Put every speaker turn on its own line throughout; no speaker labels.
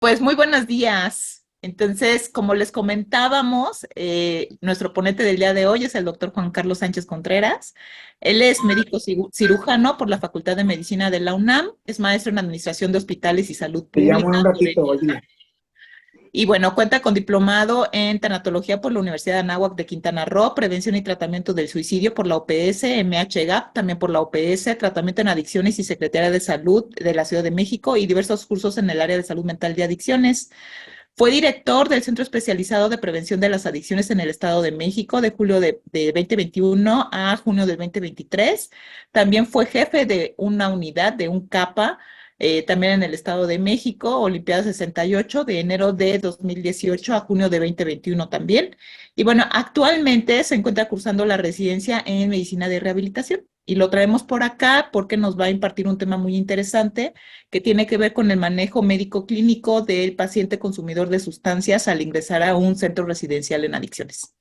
Pues muy buenos días. Entonces, como les comentábamos, nuestro ponente del día de hoy es el doctor Juan Carlos Sánchez Contreras. Él es médico cirujano por la Facultad de Medicina de la UNAM, es maestro en Administración de Hospitales y Salud
Te llamo en
Pública
un
por
ratito,
el
oye.
y bueno, cuenta con diplomado en tanatología por la Universidad de Anáhuac de Quintana Roo, prevención y tratamiento del suicidio por la OPS, MHGAP también por la OPS, tratamiento en adicciones y Secretaría de Salud de la Ciudad de México y diversos cursos en el área de salud mental y adicciones. Fue director del Centro Especializado de Prevención de las Adicciones en el Estado de México de julio de 2021 a junio del 2023. También fue jefe de una unidad de un CAPA, también en el Estado de México, Olimpiada 68, de enero de 2018 a junio de 2021 también. Y bueno, actualmente se encuentra cursando la residencia en Medicina de Rehabilitación. Y lo traemos por acá porque nos va a impartir un tema muy interesante que tiene que ver con el manejo médico clínico del paciente consumidor de sustancias al ingresar a un centro residencial en adicciones.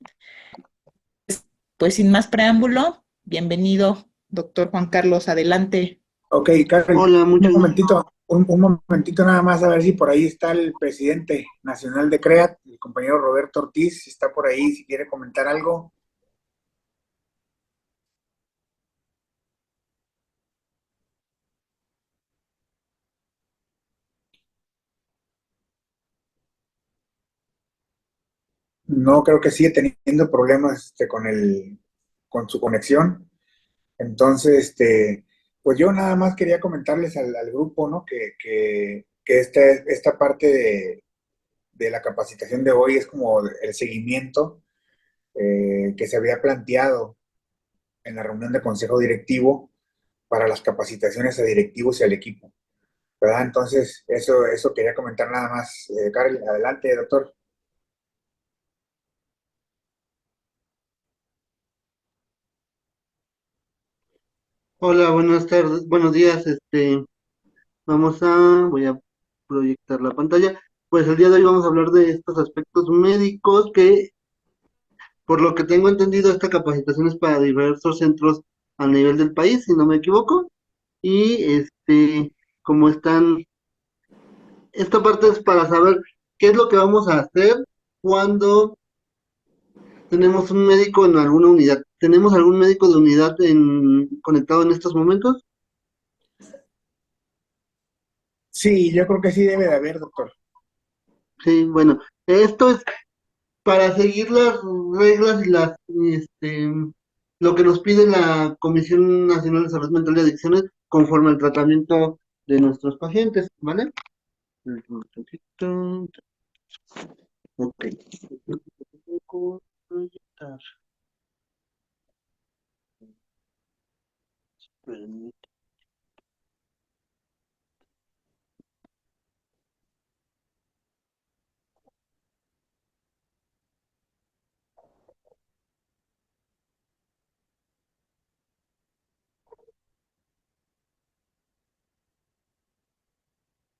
Pues sin más preámbulo, bienvenido, doctor Juan Carlos, adelante.
Ok, Karen,
Hola,
un
muchas gracias.
momentito, un momentito nada más a ver si por ahí está el presidente nacional de CREAT, el compañero Roberto Ortiz, si está por ahí, si quiere comentar algo. No, creo que sigue teniendo problemas con su conexión. Entonces, pues yo nada más quería comentarles al grupo, ¿no? Que esta parte de la capacitación de hoy es como el seguimiento que se había planteado en la reunión de consejo directivo para las capacitaciones a directivos y al equipo, ¿verdad? Entonces, eso quería comentar nada más. Karel, adelante, doctor.
Hola, buenas tardes, buenos días. Voy a proyectar la pantalla. Pues el día de hoy vamos a hablar de estos aspectos médicos que, por lo que tengo entendido, esta capacitación es para diversos centros a nivel del país, si no me equivoco. Y como están, esta parte es para saber qué es lo que vamos a hacer cuando tenemos un médico en alguna unidad. ¿Tenemos algún médico de unidad conectado en estos momentos?
Sí, yo creo que sí debe de haber, doctor.
Sí, bueno, esto es para seguir las reglas y lo que nos pide la Comisión Nacional de Salud Mental y Adicciones conforme al tratamiento de nuestros pacientes, ¿vale? Un poquito. Ok. Proyectar.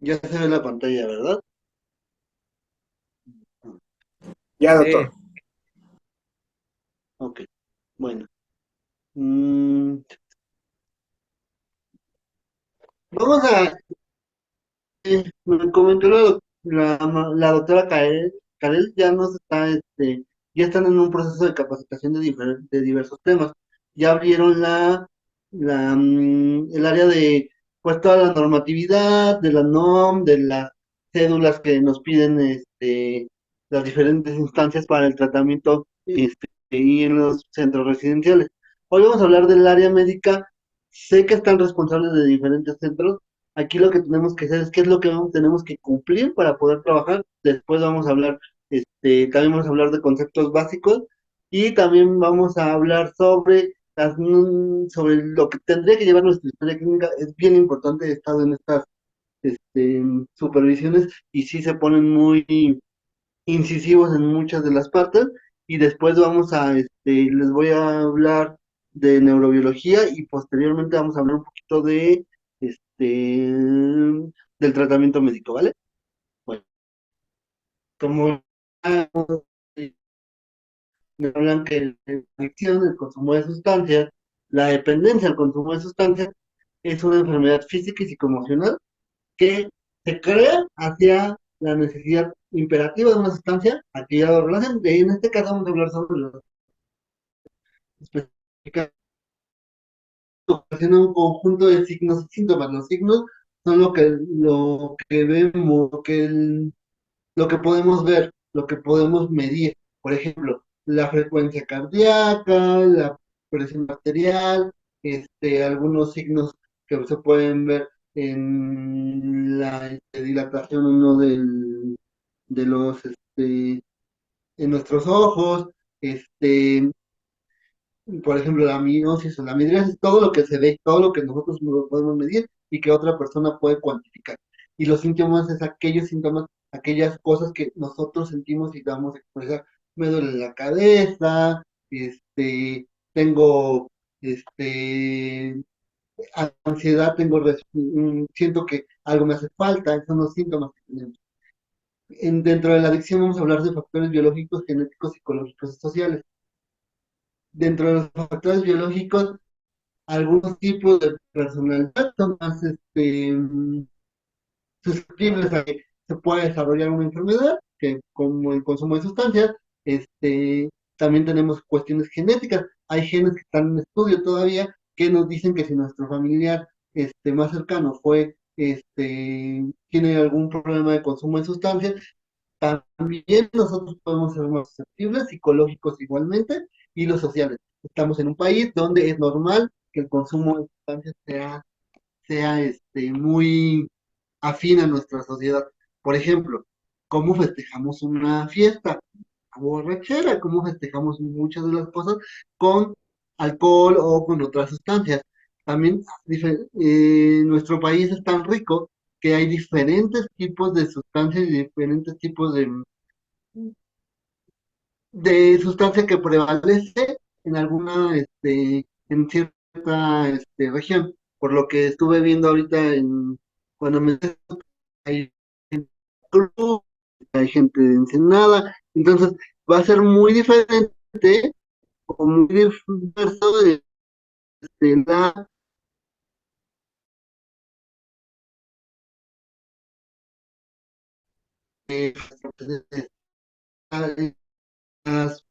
Ya se ve la pantalla, ¿verdad?
Ya,
Sí.
doctor.
Ok, bueno. Mm, vamos a me comentó la doctora Karel, ya están en un proceso de capacitación de diversos temas. Ya abrieron el área de, pues, toda la normatividad, de la NOM, de las cédulas que nos piden, las diferentes instancias para el tratamiento, y en los centros residenciales. Hoy vamos a hablar del área médica. Sé que están responsables de diferentes centros. Aquí lo que tenemos que hacer es qué es lo que tenemos que cumplir para poder trabajar. Después vamos a hablar, también vamos a hablar de conceptos básicos y también vamos a hablar sobre sobre lo que tendría que llevar nuestra historia clínica. Es bien importante, he estado en estas supervisiones y sí se ponen muy incisivos en muchas de las partes. Y después les voy a hablar de neurobiología y posteriormente vamos a hablar un poquito de del tratamiento médico, ¿vale? Bueno, como ya me hablan que la adicción, el consumo de sustancias, la dependencia al consumo de sustancias es una enfermedad física y psicoemocional que se crea hacia la necesidad imperativa de una sustancia, actividad o relación. En este caso vamos a hablar sobre las específicas, un conjunto de signos y síntomas. Los signos son lo que vemos, lo que podemos ver, lo que podemos medir. Por ejemplo, la frecuencia cardíaca, la presión arterial, algunos signos que se pueden ver en la dilatación o no de los, en nuestros ojos, este, por ejemplo, la miosis o la midriasis, todo lo que se ve, todo lo que nosotros no podemos medir y que otra persona puede cuantificar. Y los síntomas es aquellos síntomas, aquellas cosas que nosotros sentimos y vamos a expresar. Me duele la cabeza, tengo, este, ansiedad, siento que algo me hace falta, esos son los síntomas que tenemos. Dentro de la adicción vamos a hablar de factores biológicos, genéticos, psicológicos y sociales. Dentro de los factores biológicos, algunos tipos de personalidad son más susceptibles a que se pueda desarrollar una enfermedad, que como el consumo de sustancias, también tenemos cuestiones genéticas. Hay genes que están en estudio todavía que nos dicen que si nuestro familiar más cercano tiene algún problema de consumo de sustancias, también nosotros podemos ser más susceptibles, psicológicos igualmente, y los sociales. Estamos en un país donde es normal que el consumo de sustancias sea muy afín a nuestra sociedad. Por ejemplo, ¿cómo festejamos una fiesta? A borrachera, ¿cómo festejamos muchas de las cosas? Con alcohol o con otras sustancias. También nuestro país es tan rico que hay diferentes tipos de sustancias y diferentes tipos de sustancia que prevalece en en cierta región. Por lo que estuve viendo ahorita cuando me hay gente de Cruz, hay gente de Ensenada, entonces va a ser muy diferente o muy diverso de de las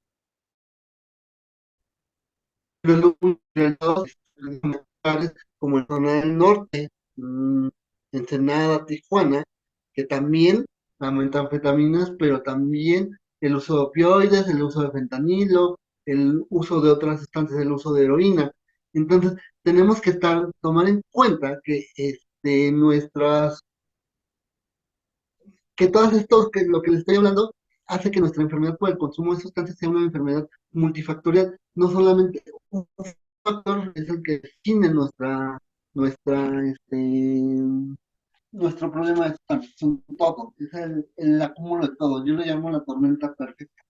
como en zona del norte, Ensenada, Tijuana, que también la metanfetaminas, pero también el uso de opioides, el uso de fentanilo, el uso de otras sustancias, el uso de heroína. Entonces, tenemos que tomar en cuenta que que todas estos, que lo que les estoy hablando, hace que nuestra enfermedad por el consumo de sustancias sea una enfermedad multifactorial, no solamente un factor es el que define nuestra, nuestro problema de sustancias, son todo, es el acúmulo de todo, yo le llamo la tormenta perfecta.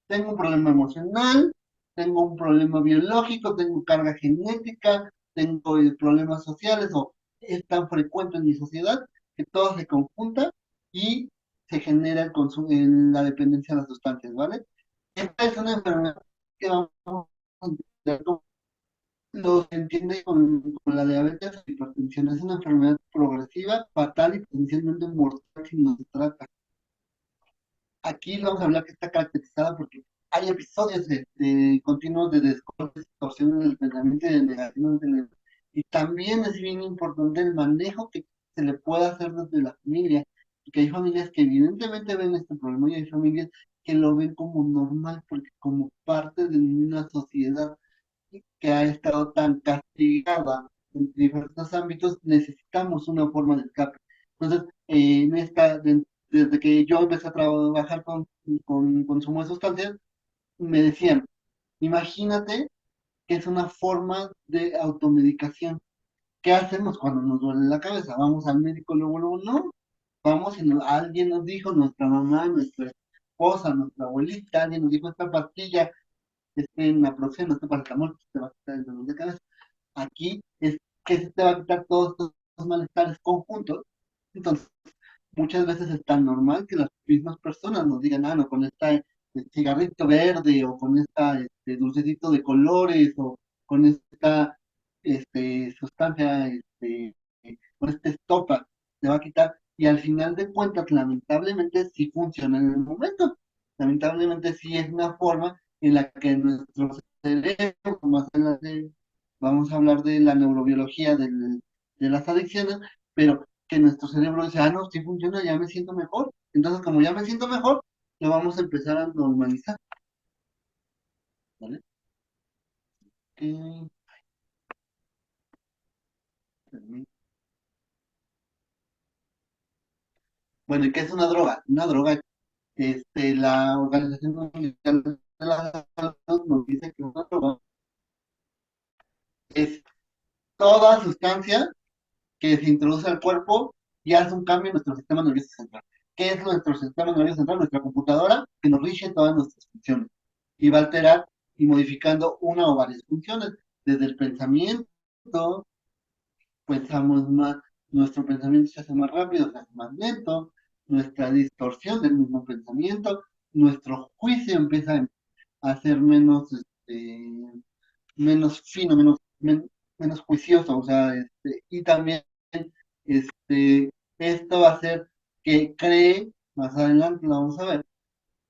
Tengo un problema emocional, tengo un problema biológico, tengo carga genética, tengo problemas sociales, o es tan frecuente en mi sociedad que todo se conjunta y se genera el consumo, la dependencia de las sustancias, ¿vale? Esta es una enfermedad que vamos a entender como lo se entiende con la diabetes o hipertensión. Es una enfermedad progresiva, fatal y potencialmente mortal si no se trata. Aquí vamos a hablar que está caracterizada porque hay episodios continuos de descortes, distorsiones del pensamiento y de negación y también es bien importante el manejo que se le puede hacer desde la familia, porque hay familias que evidentemente ven este problema y hay familias que lo ven como normal, porque como parte de una sociedad que ha estado tan castigada en diversos ámbitos, necesitamos una forma de escape. Entonces, desde que yo empecé a trabajar con consumo de sustancias, me decían, imagínate que es una forma de automedicación. ¿Qué hacemos cuando nos duele la cabeza? ¿Vamos al médico luego, luego? No. Vamos y alguien nos dijo, nuestra mamá, nuestra esposa, nuestra abuelita, alguien nos dijo esta pastilla, naproxeno, este paracetamol, te va a quitar el dolor de cabeza. Aquí es que se te va a quitar todos estos malestares conjuntos. Entonces, muchas veces es tan normal que las mismas personas nos digan, ah, no, con este cigarrito verde o con esta dulcecito de colores o con esta sustancia, con este estopa, te va a quitar. y al final de cuentas, lamentablemente sí funciona en el momento. Lamentablemente sí es una forma en la que nuestro cerebro, más adelante vamos a hablar de la neurobiología de las adicciones, pero que nuestro cerebro dice, ah, no, sí funciona, ya me siento mejor. Entonces, como ya me siento mejor, lo vamos a empezar a normalizar, ¿vale? Ok, permí- Bueno, ¿y qué es una droga? Una droga, la Organización Mundial de la Salud nos dice que una droga es toda sustancia que se introduce al cuerpo y hace un cambio en nuestro sistema nervioso central. ¿Qué es nuestro sistema nervioso central? Nuestra computadora que nos rige todas nuestras funciones y va a alterar y modificando una o varias funciones, desde el pensamiento, pensamos más, nuestro pensamiento se hace más rápido, se hace más lento, nuestra distorsión del mismo pensamiento, nuestro juicio empieza a ser menos, menos fino, menos juicioso, o sea, y también esto va a hacer que cree, más adelante lo vamos a ver,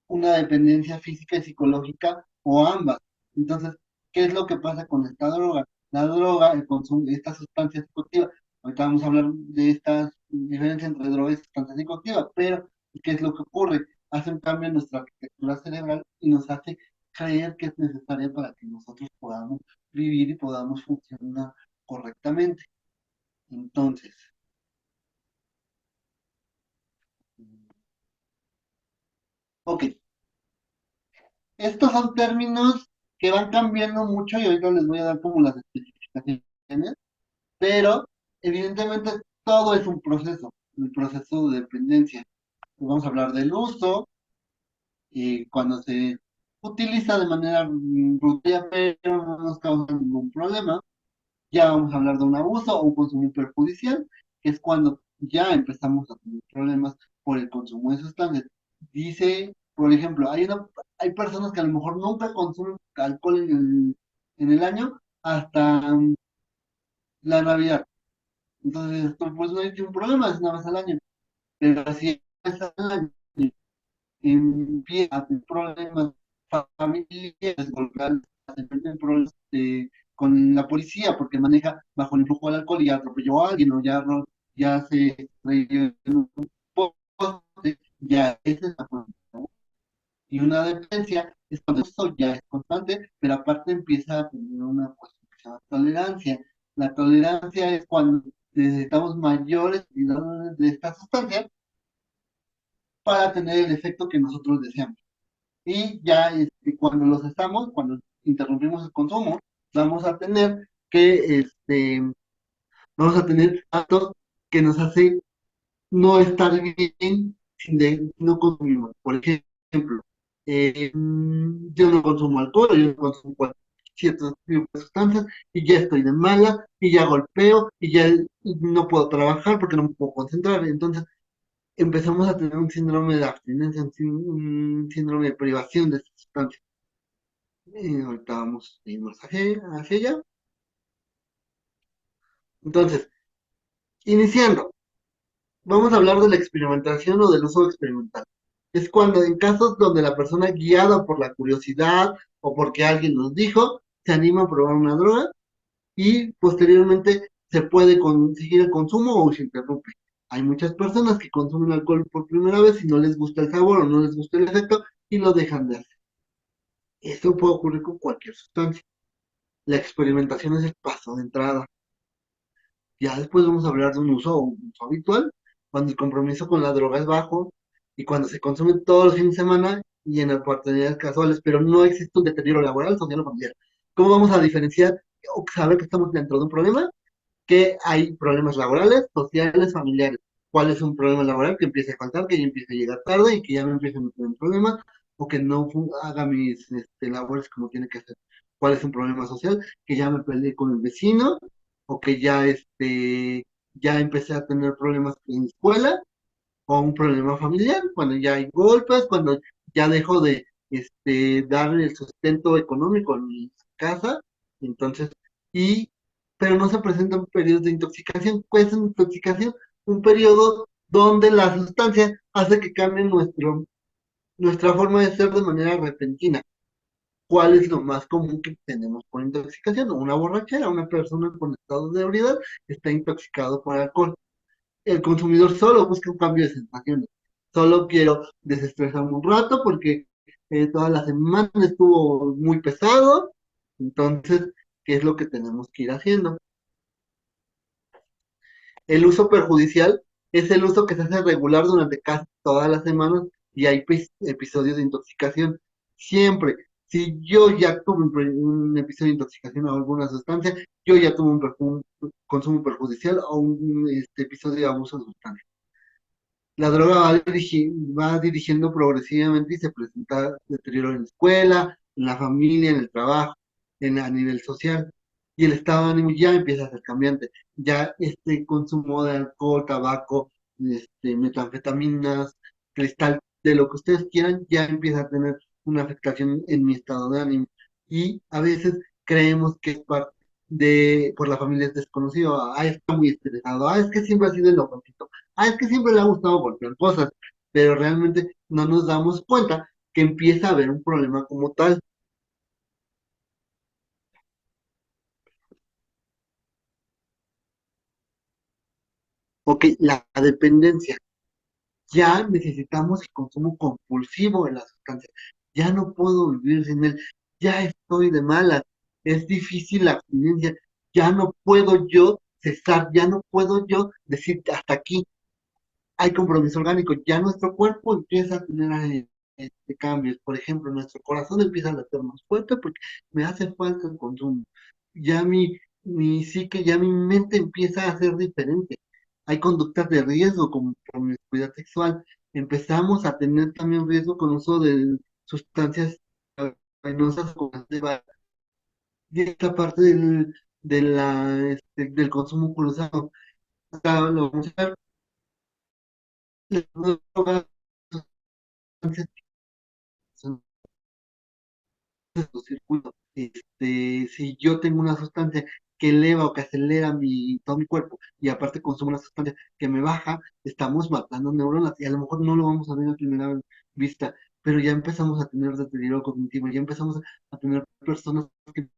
una dependencia física y psicológica o ambas. Entonces, ¿qué es lo que pasa con esta droga? La droga, el consumo de esta sustancia psicoactiva, ahorita vamos a hablar de esta diferencia entre droga y sustancia psicoactiva, pero ¿qué es lo que ocurre? Hace un cambio en nuestra arquitectura cerebral y nos hace creer que es necesaria para que nosotros podamos vivir y podamos funcionar correctamente. Entonces, ok, estos son términos que van cambiando mucho y ahorita les voy a dar como las especificaciones, pero evidentemente todo es un proceso, el proceso de dependencia. Vamos a hablar del uso y cuando se utiliza de manera rutinaria, pero no nos causa ningún problema. Ya vamos a hablar de un abuso o un consumo perjudicial, que es cuando ya empezamos a tener problemas por el consumo de sustancias. Dice, por ejemplo, hay personas que a lo mejor nunca consumen alcohol en el año hasta la Navidad. Entonces, esto pues no hay ningún problema, es una vez al año. Pero si es al año, empieza a tener problemas familiares, locales, se meten problemas con la policía porque maneja bajo el influjo del alcohol y ya atropelló a alguien o ya, ya se estrelló en un poste, ya esa es la policía. Y una dependencia es cuando eso ya es constante, pero aparte empieza a tener una cuestión que se llama tolerancia. La tolerancia es cuando necesitamos mayores cantidades de esta sustancia para tener el efecto que nosotros deseamos. Y ya cuando los estamos, cuando interrumpimos el consumo, vamos a tener que, vamos a tener actos que nos hace no estar bien sin no consumir. Por ejemplo, yo no consumo alcohol, yo no consumo ciertos tipos de sustancias y ya estoy de mala y ya golpeo y ya no puedo trabajar porque no me puedo concentrar. Entonces empezamos a tener un síndrome de abstinencia, un síndrome de privación de estas sustancias. Ahorita vamos a irnos hacia allá. Entonces, iniciando, vamos a hablar de la experimentación o del uso experimental. Es cuando en casos donde la persona guiada por la curiosidad o porque alguien nos dijo, se anima a probar una droga y posteriormente se puede conseguir el consumo o se interrumpe. Hay muchas personas que consumen alcohol por primera vez y no les gusta el sabor o no les gusta el efecto y lo dejan de hacer. Esto puede ocurrir con cualquier sustancia. La experimentación es el paso de entrada. Ya después vamos a hablar de un uso habitual, cuando el compromiso con la droga es bajo y cuando se consume todos los fines de semana y en oportunidades casuales, pero no existe un deterioro laboral, social o familiar. ¿Cómo vamos a diferenciar o saber que estamos dentro de un problema? Que hay problemas laborales, sociales, familiares. ¿Cuál es un problema laboral? Que empiece a faltar, que ya empiece a llegar tarde y que ya me empiece a meter en problemas o que no haga mis labores como tiene que hacer. ¿Cuál es un problema social? Que ya me peleé con el vecino o que ya ya empecé a tener problemas en la escuela o un problema familiar, cuando ya hay golpes, cuando ya dejo de dar el sustento económico en mi casa, entonces, y, pero no se presentan periodos de intoxicación. ¿Cuál es una intoxicación? Un periodo donde la sustancia hace que cambie nuestra forma de ser de manera repentina. ¿Cuál es lo más común que tenemos por intoxicación? Una borrachera, una persona con estado de ebriedad está intoxicado por alcohol. El consumidor solo busca un cambio de sensaciones. Solo quiero desestresarme un rato porque toda la semana estuvo muy pesado. Entonces, ¿qué es lo que tenemos que ir haciendo? El uso perjudicial es el uso que se hace regular durante casi todas las semanas y hay episodios de intoxicación. Siempre, si yo ya tuve un episodio de intoxicación a alguna sustancia, yo ya tuve un consumo perjudicial o un episodio de abuso de sustancia. La droga va dirigiendo progresivamente y se presenta deterioro en la escuela, en la familia, en el trabajo, a nivel social. Y el estado de ánimo ya empieza a ser cambiante. Ya este consumo de alcohol, tabaco, metanfetaminas, cristal, de lo que ustedes quieran, ya empieza a tener una afectación en mi estado de ánimo. Y a veces creemos que es parte por la familia es desconocido. Ah, está muy estresado. Ah, es que siempre ha sido enojosito. Ah, es que siempre le ha gustado golpear cosas, pero realmente no nos damos cuenta que empieza a haber un problema como tal. Ok, la dependencia. Ya necesitamos el consumo compulsivo de la sustancia. Ya no puedo vivir sin él. Ya estoy de malas. Es difícil la abstinencia. Ya no puedo yo cesar. Ya no puedo yo decir hasta aquí. Hay compromiso orgánico, ya nuestro cuerpo empieza a tener cambios. Por ejemplo, nuestro corazón empieza a latir más fuerte porque me hace falta el consumo. Ya mi psique, ya mi mente empieza a ser diferente. Hay conductas de riesgo como promiscuidad sexual. Empezamos a tener también riesgo con uso de sustancias venenosas como y esta parte del consumo cruzado. Acá lo vamos a ver, las drogas, sustancias tu circuito. Si yo tengo una sustancia que eleva o que acelera todo mi cuerpo y aparte consumo una sustancia que me baja, estamos matando neuronas y a lo mejor no lo vamos a ver a primera vista, pero ya empezamos a tener deterioro cognitivo, ya empezamos a tener personas que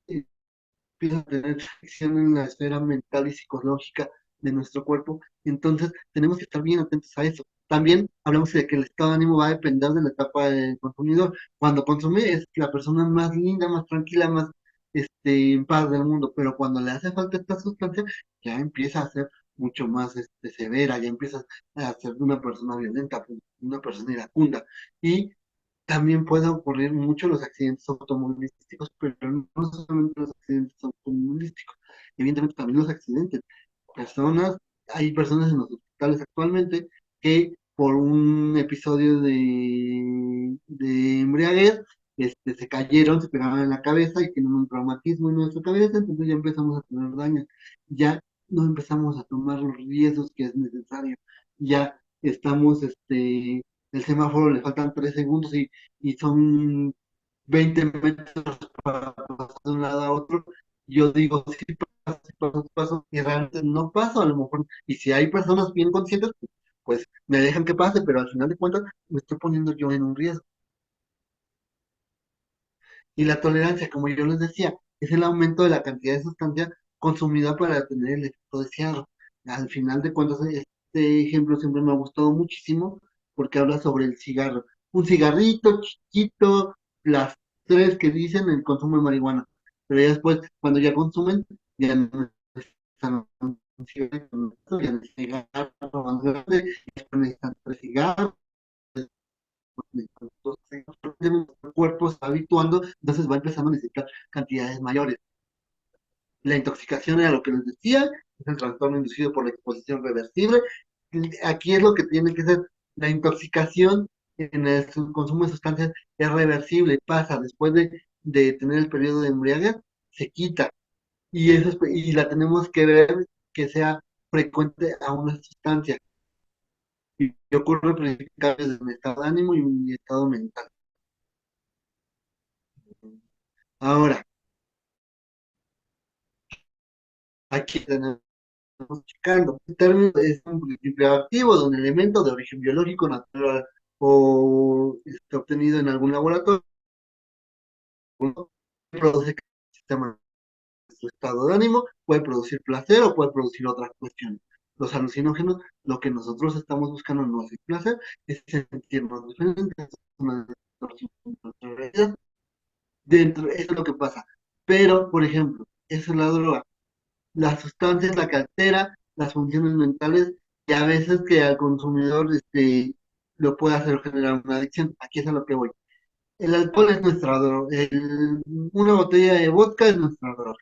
empieza a tener acción en la esfera mental y psicológica de nuestro cuerpo. Entonces, tenemos que estar bien atentos a eso. También hablamos de que el estado de ánimo va a depender de la etapa del consumidor. Cuando consume es la persona más linda, más tranquila, más en paz del mundo, pero cuando le hace falta esta sustancia, ya empieza a ser mucho más severa, ya empieza a ser una persona violenta, una persona iracunda. Y también pueden ocurrir mucho los accidentes automovilísticos, pero no solamente los accidentes automovilísticos, evidentemente también los accidentes. Hay personas en los hospitales actualmente que por un episodio de embriaguez, se cayeron, se pegaron en la cabeza y tienen un traumatismo en nuestra cabeza, entonces ya empezamos a tener daños, ya no empezamos a tomar los riesgos que es necesario, ya estamos, el semáforo le faltan 3 segundos y son 20 metros para pasar de un lado a otro. Yo digo, sí, paso, sí paso, sí paso, y realmente no paso, a lo mejor. Y si hay personas bien conscientes, pues me dejan que pase, pero al final de cuentas me estoy poniendo yo en un riesgo. Y la tolerancia, como yo les decía, es el aumento de la cantidad de sustancia consumida para tener el efecto deseado. Al final de cuentas, este ejemplo siempre me ha gustado muchísimo porque habla sobre el cigarro. Un cigarrito chiquito, las tres que dicen el consumo de marihuana. Pero ya después, cuando ya consumen, ya no están un cigarro, ya no es cigarro más grande, ya después necesitan 3 cigarros, el cuerpo se está habituando, entonces va empezando a necesitar cantidades mayores. La intoxicación era lo que les decía, es el trastorno inducido por la exposición reversible. Aquí es lo que tiene que ser la intoxicación en el consumo de sustancias es reversible, pasa después de tener el periodo de embriaguez, se quita y la tenemos que ver que sea frecuente a una sustancia y ocurre principalmente desde mi estado de ánimo y mi estado mental. Ahora, aquí tenemos estamos checando. El término es un principio activo de un elemento de origen biológico natural o obtenido en algún laboratorio, produce sistema su estado de ánimo, puede producir placer o puede producir otras cuestiones. Los alucinógenos, lo que nosotros estamos buscando no es el placer, es sentirnos diferentes, es una distorsión de nuestra realidad. Dentro, eso es lo que pasa. Pero, por ejemplo, eso es la droga. La sustancia es la que altera las funciones mentales y a veces que al consumidor lo puede hacer generar una adicción. Aquí es a lo que voy. El alcohol es nuestra droga. Una botella de vodka es nuestra droga.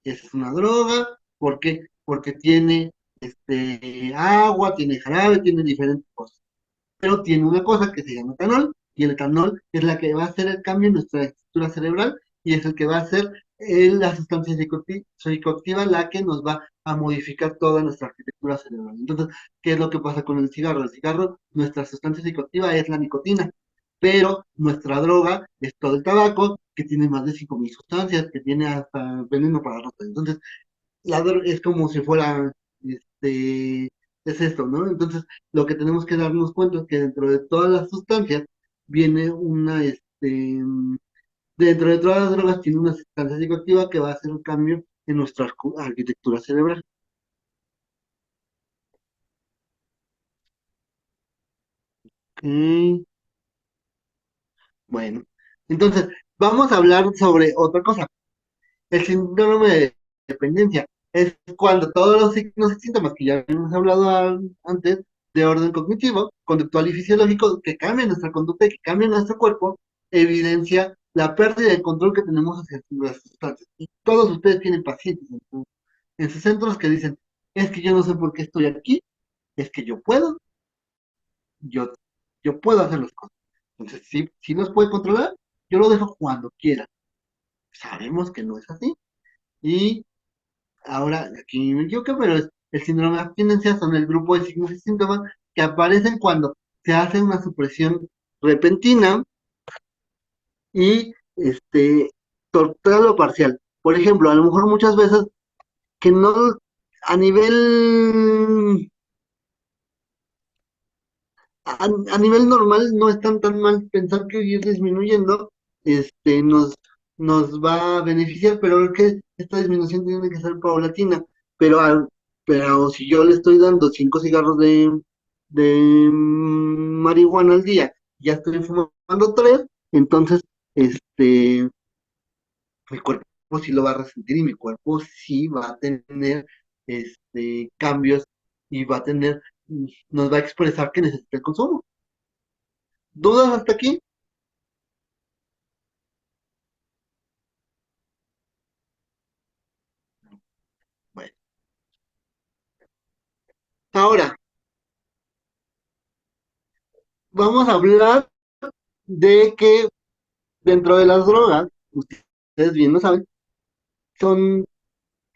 Esa es una droga. ¿Por qué? Porque tiene agua, tiene jarabe, tiene diferentes cosas. Pero tiene una cosa que se llama etanol, y el etanol es la que va a hacer el cambio en nuestra estructura cerebral y es el que va a hacer la sustancia psicoactiva la que nos va a modificar toda nuestra arquitectura cerebral. Entonces, ¿qué es lo que pasa con el cigarro? El cigarro, nuestra sustancia psicoactiva es la nicotina, pero nuestra droga es todo el tabaco, que tiene más de 5.000 sustancias, que tiene hasta veneno para ratas. Entonces, es como si fuera, este, es esto, ¿no? Entonces, lo que tenemos que darnos cuenta es que dentro de todas las sustancias viene dentro de todas las drogas tiene una sustancia psicoactiva que va a hacer un cambio en nuestra arquitectura cerebral. Ok, bueno, entonces, vamos a hablar sobre otra cosa. El síndrome de dependencia es cuando todos los signos y síntomas que ya hemos hablado antes de orden cognitivo, conductual y fisiológico que cambian nuestra conducta y que cambian nuestro cuerpo, evidencia la pérdida de control que tenemos hacia las sustancias. Y todos ustedes tienen pacientes en sus centros que dicen, es que yo no sé por qué estoy aquí, es que yo, yo puedo hacer las cosas. Entonces, si los puede controlar, yo lo dejo cuando quiera. Sabemos que no es así. Y ahora, aquí me equivoqué, pero el síndrome de abstinencia son el grupo de signos y síntomas que aparecen cuando se hace una supresión repentina y total o parcial. Por ejemplo, a lo mejor muchas veces que no a nivel a nivel normal no es tan mal pensar que ir disminuyendo nos, nos va a beneficiar, pero es que esta disminución tiene que ser paulatina. Pero, pero si yo le estoy dando 5 cigarros de marihuana al día, ya estoy fumando 3, entonces mi cuerpo sí lo va a resentir y mi cuerpo sí va a tener cambios y va a tener, nos va a expresar que necesita el consumo. ¿Dudas hasta aquí? Bueno, ahora vamos a hablar de que dentro de las drogas, ustedes bien lo saben, son,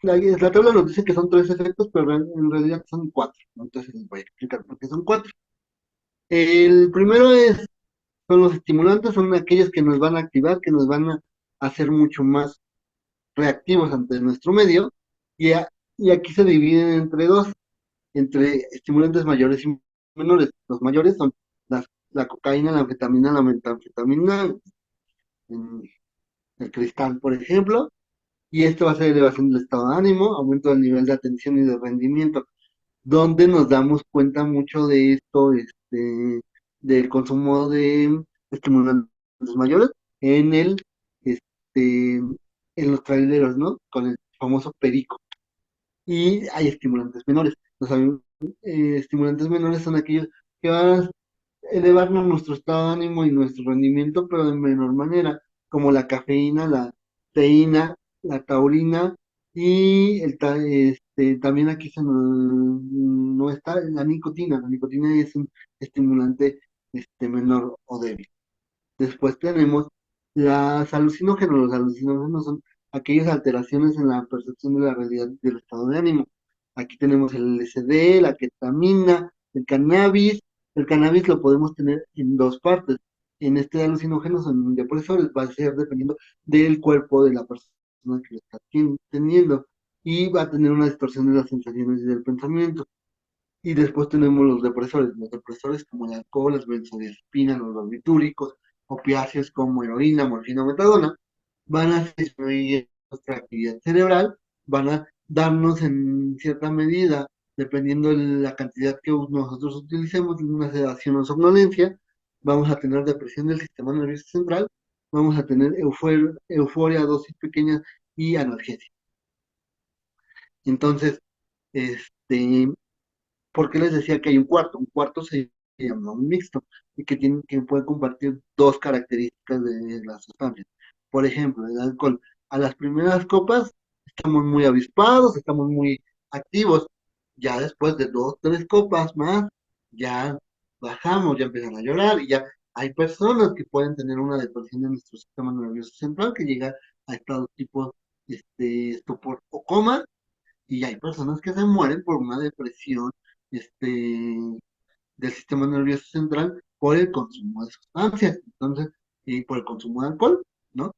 la tabla nos dice que son 3 efectos, pero en realidad son 4, ¿no? Entonces les voy a explicar por qué son 4. El primero son los estimulantes, son aquellos que nos van a activar, que nos van a hacer mucho más reactivos ante nuestro medio, y, y aquí se dividen entre dos, entre estimulantes mayores y menores. Los mayores son la cocaína, la metanfetamina, el cristal, por ejemplo, y esto va a ser elevación del estado de ánimo, aumento del nivel de atención y de rendimiento, donde nos damos cuenta mucho de esto, del consumo de estimulantes mayores en en los traileros, ¿no? Con el famoso perico. Y hay estimulantes menores. Estimulantes menores son aquellos que van a elevarnos nuestro estado de ánimo y nuestro rendimiento, pero de menor manera, como la cafeína, la teína, la taurina y también aquí no está la nicotina. La nicotina es un estimulante menor o débil. Después tenemos las alucinógenos. Los alucinógenos son aquellas alteraciones en la percepción de la realidad del estado de ánimo. Aquí tenemos el LSD, la ketamina, el cannabis. El cannabis lo podemos tener en dos partes. En este alucinógeno son depresores, va a ser dependiendo del cuerpo de la persona que lo está teniendo. y va a tener una distorsión de las sensaciones y del pensamiento. Y después tenemos los depresores como el alcohol, las benzodiazepinas, los barbitúricos, opiáceos como heroína, morfina, metadona, van a disminuir nuestra actividad cerebral, van a darnos en cierta medida, dependiendo de la cantidad que nosotros utilicemos, una sedación o somnolencia, vamos a tener depresión del sistema nervioso central, vamos a tener euforia, dosis pequeñas y analgesia. Entonces, este, ¿por qué les decía que hay un cuarto? Un cuarto se llama un mixto y que puede compartir dos características de las sustancias. Por ejemplo, el alcohol. A las primeras copas estamos muy avispados, estamos muy activos. Ya después de dos, tres copas más, ya bajamos, ya empiezan a llorar y ya hay personas que pueden tener una depresión en nuestro sistema nervioso central que llega a estados tipo estupor o coma, y hay personas que se mueren por una depresión del sistema nervioso central por el consumo de sustancias, entonces, y por el consumo de alcohol, ¿no?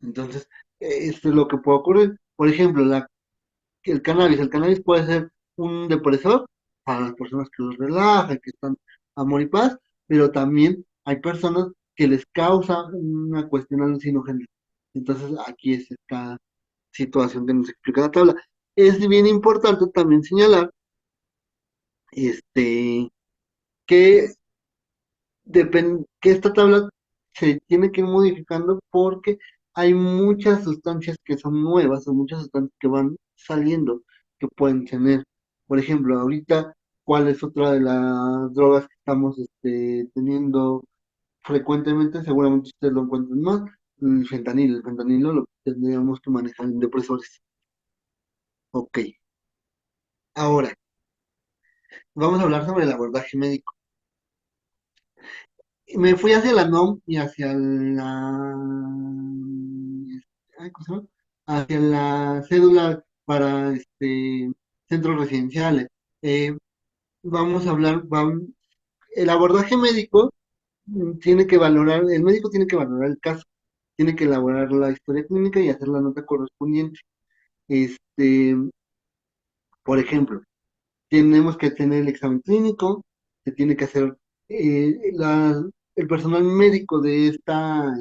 Entonces, esto es lo que puede ocurrir. Por ejemplo, el cannabis puede ser un depresor para las personas que los relajan, que están amor y paz, pero también hay personas que les causa una cuestión alucinógena. Entonces, aquí es esta situación que nos explica la tabla. Es bien importante también señalar este, que, que esta tabla se tiene que ir modificando porque hay muchas sustancias que son nuevas o muchas sustancias que van saliendo que pueden tener. Por ejemplo, ahorita, ¿cuál es otra de las drogas que estamos teniendo frecuentemente? Seguramente ustedes lo encuentran más. El fentanilo. El fentanilo lo tendríamos que manejar en depresores. Ok. Ahora, vamos a hablar sobre el abordaje médico. Me fui hacia la NOM y hacia ay, ¿cómo se llama? Hacia la cédula para centros residenciales. Eh, Vamos a hablar, el abordaje médico tiene que valorar, el médico tiene que valorar el caso, tiene que elaborar la historia clínica y hacer la nota correspondiente. Este, por ejemplo, tenemos que tener el examen clínico, se tiene que hacer el personal médico de esta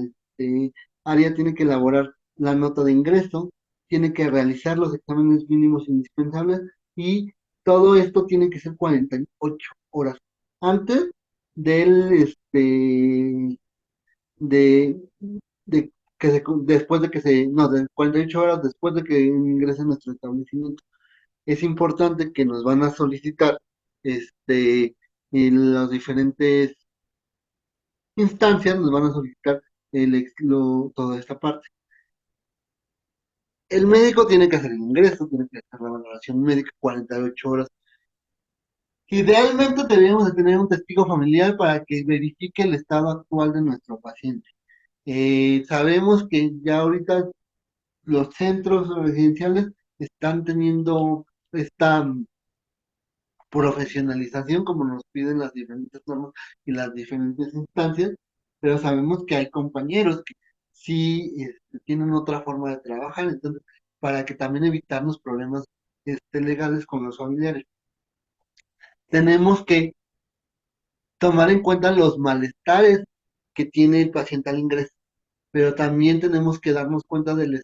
área tiene que elaborar la nota de ingreso, tiene que realizar los exámenes mínimos indispensables y todo esto tiene que ser 48 horas antes del de, después de que no, de 48 horas después de que ingrese a nuestro establecimiento. Es importante que nos van a solicitar en las diferentes instancias, nos van a solicitar toda esta parte. El médico tiene que hacer el ingreso, tiene que hacer la valoración médica 48 horas. Idealmente deberíamos de tener un testigo familiar para que verifique el estado actual de nuestro paciente. Sabemos que ya ahorita los centros residenciales están teniendo esta profesionalización como nos piden las diferentes normas y las diferentes instancias, pero sabemos que hay compañeros que sí tienen otra forma de trabajar, entonces, para que también evitarnos problemas legales con los familiares. Tenemos que tomar en cuenta los malestares que tiene el paciente al ingreso, pero también tenemos que darnos cuenta de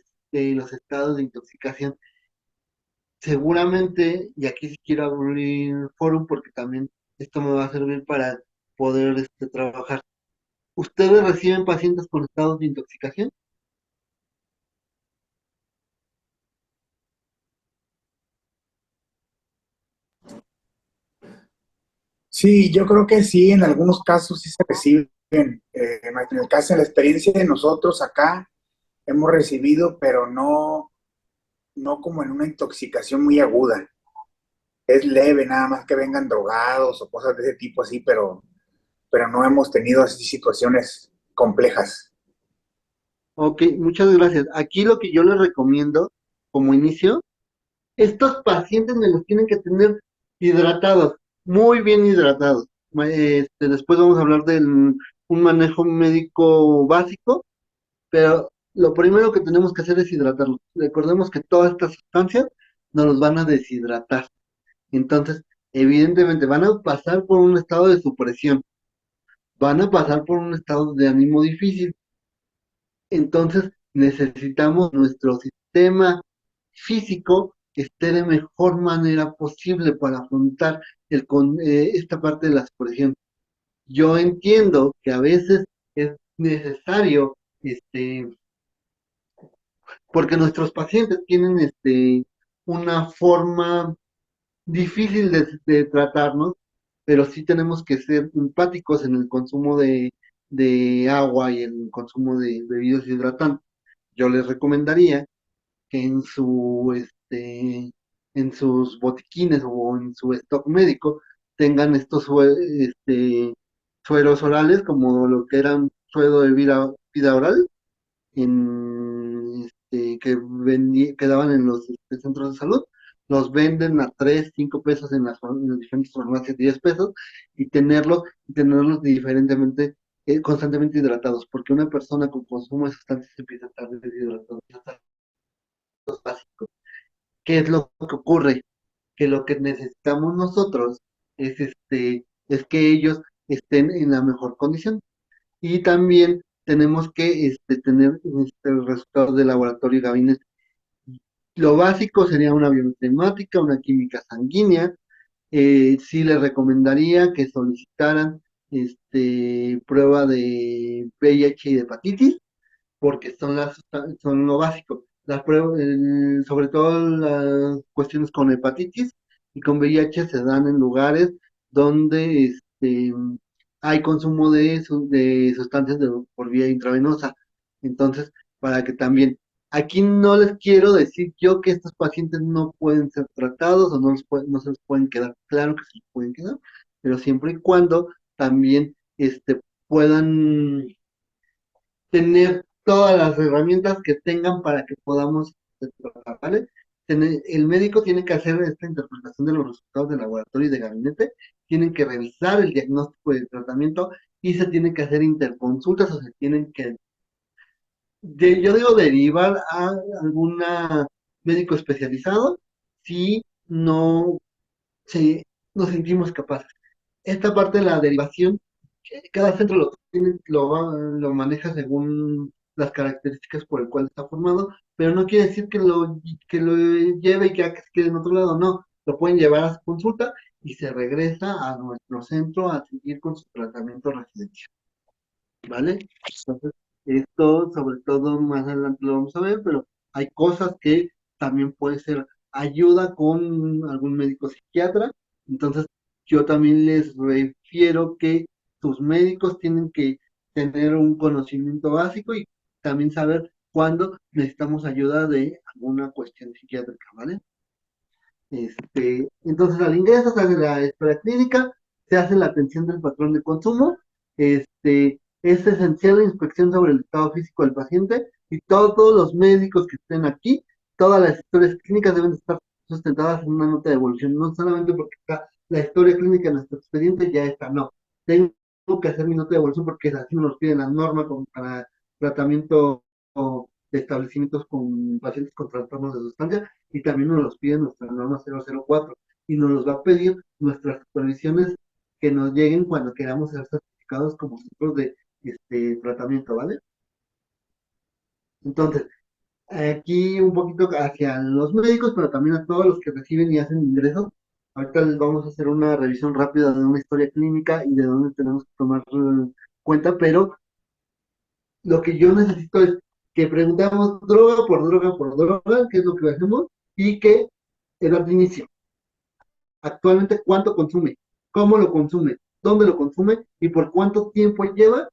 los estados de intoxicación. Seguramente, y aquí sí quiero abrir forum porque también esto me va a servir para poder trabajar. ¿Ustedes reciben pacientes con estados de intoxicación?
Sí, yo creo que sí, en algunos casos sí se reciben. En el caso de la experiencia de nosotros acá, hemos recibido, pero no como en una intoxicación muy aguda. Es leve, nada más que vengan drogados o cosas de ese tipo así, pero no hemos tenido así situaciones complejas.
Ok, muchas gracias. Aquí lo que yo les recomiendo como inicio, estos pacientes me los tienen que tener hidratados, muy bien hidratados. Después vamos a hablar de un manejo médico básico, pero lo primero que tenemos que hacer es hidratarlos. Recordemos que todas estas sustancias nos los van a deshidratar. Entonces, evidentemente, van a pasar por un estado de supresión, van a pasar por un estado de ánimo difícil. Entonces, necesitamos nuestro sistema físico que esté de mejor manera posible para afrontar esta parte de la supresión. Yo entiendo que a veces es necesario, porque nuestros pacientes tienen una forma difícil de tratarnos, pero sí tenemos que ser empáticos en el consumo de agua y en el consumo de bebidas hidratantes. Yo les recomendaría que en sus botiquines o en su stock médico tengan estos sueros orales, como lo que eran suero de vida oral, que daban en los centros de salud. Los venden a 3 5 pesos en las diferentes farmacias, 10 pesos, y tenerlos diferentemente, constantemente hidratados, porque una persona con consumo de sustancias empieza a estar deshidratado. ¿Qué es lo que ocurre? Que lo que necesitamos nosotros es que ellos estén en la mejor condición. Y también tenemos que tener resultados de laboratorio y gabinete. Lo básico sería una biometría, una química sanguínea. Sí les recomendaría que solicitaran prueba de VIH y de hepatitis, porque son lo básico. Las pruebas, sobre todo las cuestiones con hepatitis y con VIH se dan en lugares donde hay consumo de sustancias por vía intravenosa. Entonces, para que también, aquí no les quiero decir yo que estos pacientes no pueden ser tratados o no se les pueden quedar. Claro que se les pueden quedar, pero siempre y cuando también puedan tener todas las herramientas que tengan para que podamos trabajar, ¿vale? El médico tiene que hacer esta interpretación de los resultados del laboratorio y de gabinete, tienen que revisar el diagnóstico y el tratamiento y se tienen que hacer interconsultas o se tienen que, yo digo, derivar a algún médico especializado si no se, nos sentimos capaces. Esta parte de la derivación, cada centro lo maneja según las características por el cual está formado, pero no quiere decir que lo lleve y que se quede en otro lado, no, lo pueden llevar a su consulta y se regresa a nuestro centro a seguir con su tratamiento residencial, ¿vale? Entonces, esto sobre todo más adelante lo vamos a ver, pero hay cosas que también puede ser ayuda con algún médico psiquiatra. Entonces, yo también les refiero que sus médicos tienen que tener un conocimiento básico y también saber cuándo necesitamos ayuda de alguna cuestión psiquiátrica, ¿vale? Entonces, al ingreso se hace la historia clínica, se hace la atención del patrón de consumo, es esencial la inspección sobre el estado físico del paciente y todos los médicos que estén aquí, todas las historias clínicas deben estar sustentadas en una nota de evolución, no solamente porque está la historia clínica en nuestro expediente, ya está, no. Tengo que hacer mi nota de evolución porque así nos piden las normas para tratamiento de establecimientos con pacientes con trastornos de sustancia y también nos los pide nuestra norma 004 y nos los va a pedir nuestras supervisiones que nos lleguen cuando queramos ser certificados como centros de tratamiento, ¿vale? Entonces, aquí un poquito hacia los médicos, pero también a todos los que reciben y hacen ingresos. Ahorita les vamos a hacer una revisión rápida de una historia clínica y de dónde tenemos que tomar cuenta, pero lo que yo necesito es que preguntamos droga por droga por droga, qué es lo que hacemos, y que edad de inicio. Actualmente, ¿cuánto consume? ¿Cómo lo consume? ¿Dónde lo consume? ¿Y por cuánto tiempo lleva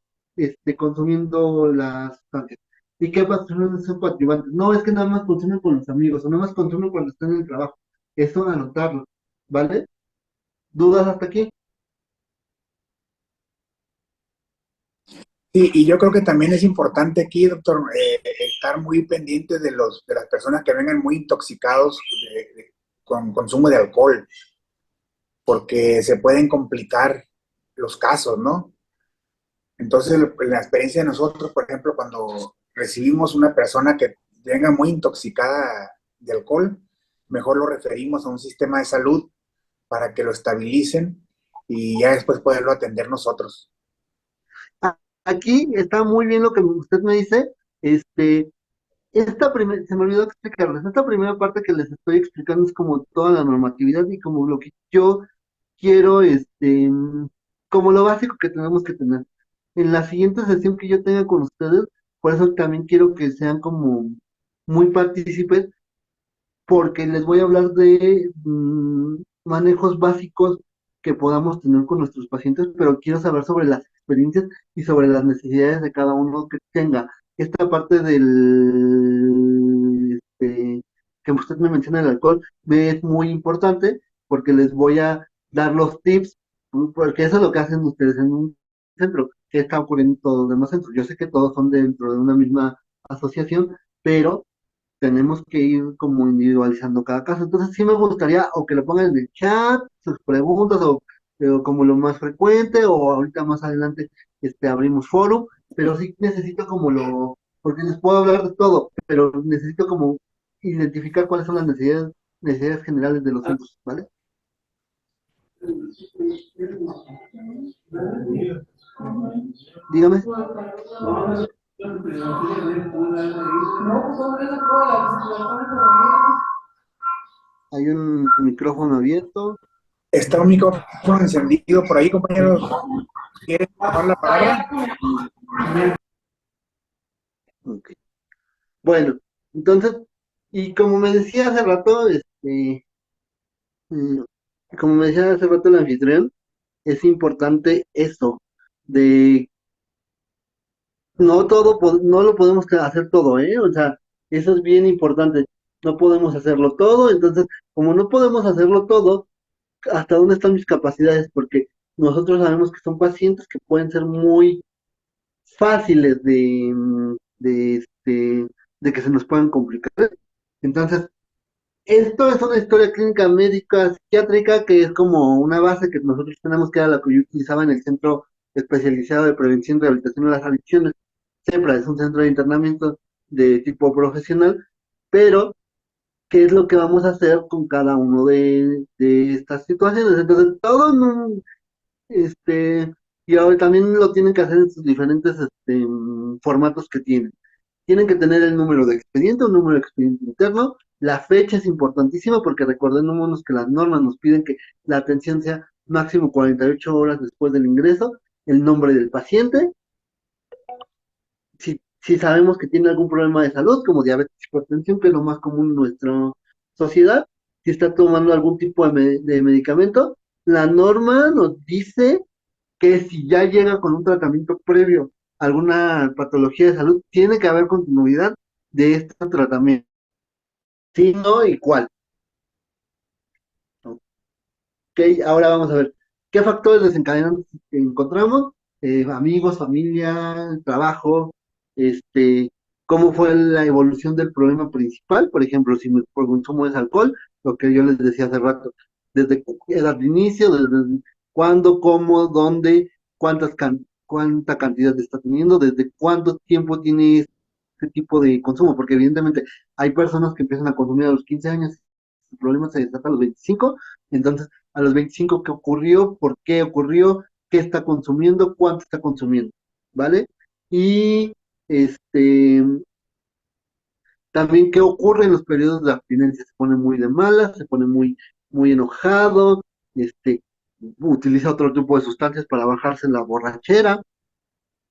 consumiendo las sustancias? ¿Y qué patrones son coadyuvantes? No es que nada más consume con los amigos, o nada más consume cuando está en el trabajo. Eso anotarlo, ¿vale? ¿Dudas hasta aquí?
Sí, y yo creo que también es importante aquí, doctor, estar muy pendiente de las personas que vengan muy intoxicados con consumo de alcohol, porque se pueden complicar los casos, ¿no? Entonces, la experiencia de nosotros, por ejemplo, cuando recibimos una persona que venga muy intoxicada de alcohol, mejor lo referimos a un sistema de salud para que lo estabilicen y ya después poderlo atender nosotros.
Aquí está muy bien lo que usted me dice. Este, se me olvidó explicarles, esta primera parte que les estoy explicando es como toda la normatividad y como lo que yo quiero, como lo básico que tenemos que tener. En la siguiente sesión que yo tenga con ustedes, por eso también quiero que sean como muy partícipes, porque les voy a hablar de manejos básicos que podamos tener con nuestros pacientes, pero quiero saber sobre las experiencias y sobre las necesidades de cada uno que tenga. Esta parte que usted me menciona el alcohol me es muy importante porque les voy a dar los tips, porque eso es lo que hacen ustedes en un centro, que está ocurriendo en todos los demás centros. Yo sé que todos son dentro de una misma asociación, pero tenemos que ir como individualizando cada caso. Entonces sí me gustaría o que lo pongan en el chat, sus preguntas, o como lo más frecuente, o ahorita más adelante abrimos foro, pero sí necesito porque les puedo hablar de todo, pero necesito como identificar cuáles son las necesidades generales de los centros, ¿vale? Dígame. Hay un micrófono abierto.
Está un micrófono encendido por ahí, compañeros. ¿Quieren tomar la palabra?
Ok. Bueno, entonces, y como me decía hace rato, mm, como me decía hace rato el anfitrión, es importante eso, de no lo podemos hacer todo, ¿eh? O sea, eso es bien importante. No podemos hacerlo todo, entonces, como no podemos hacerlo todo, ¿hasta dónde están mis capacidades? Porque nosotros sabemos que son pacientes que pueden ser muy fáciles de que se nos puedan complicar. Entonces, esto es una historia clínica médica psiquiátrica que es como una base que nosotros tenemos, que era la que yo utilizaba en el Centro Especializado de Prevención y Rehabilitación de las Adicciones. Siempre es un centro de internamiento de tipo profesional, pero ¿qué es lo que vamos a hacer con cada uno de estas situaciones? Entonces, todo en y ahora también lo tienen que hacer en sus diferentes formatos que tienen. Tienen que tener el número de expediente, un número de expediente interno. La fecha es importantísima porque recordémonos que las normas nos piden que la atención sea máximo 48 horas después del ingreso, el nombre del paciente, si sabemos que tiene algún problema de salud, como diabetes, hipertensión, que es lo más común en nuestra sociedad, si está tomando algún tipo de medicamento, la norma nos dice que si ya llega con un tratamiento previo a alguna patología de salud, tiene que haber continuidad de este tratamiento. Si no, ¿y cuál? Ok, ahora vamos a ver qué factores desencadenantes encontramos. Amigos, familia, trabajo, este, cómo fue la evolución del problema principal. Por ejemplo, si mi consumo es alcohol, lo que yo les decía hace rato, desde edad de inicio, desde cuándo, cómo, dónde, cuánta cantidad está teniendo, desde cuánto tiempo tiene este tipo de consumo, porque evidentemente hay personas que empiezan a consumir a los 15 años, el problema se desata a los 25, entonces a los 25 qué ocurrió, por qué ocurrió, qué está consumiendo, cuánto está consumiendo, ¿vale? Y este también qué ocurre en los periodos de abstinencia, se pone muy de malas, se pone muy enojado, utiliza otro tipo de sustancias para bajarse la borrachera.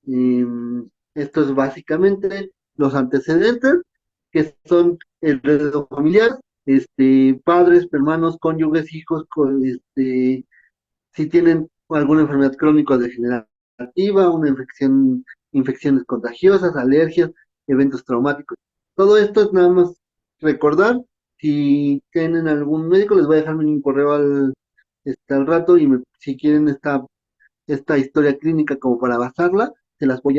Esto es básicamente los antecedentes, que son el heredo familiar, padres, hermanos, cónyuges, hijos, si tienen alguna enfermedad crónico-degenerativa, infecciones contagiosas, alergias, eventos traumáticos. Todo esto es nada más recordar. Si tienen algún médico, les voy a dejar un correo al rato y si quieren esta historia clínica como para basarla, se las voy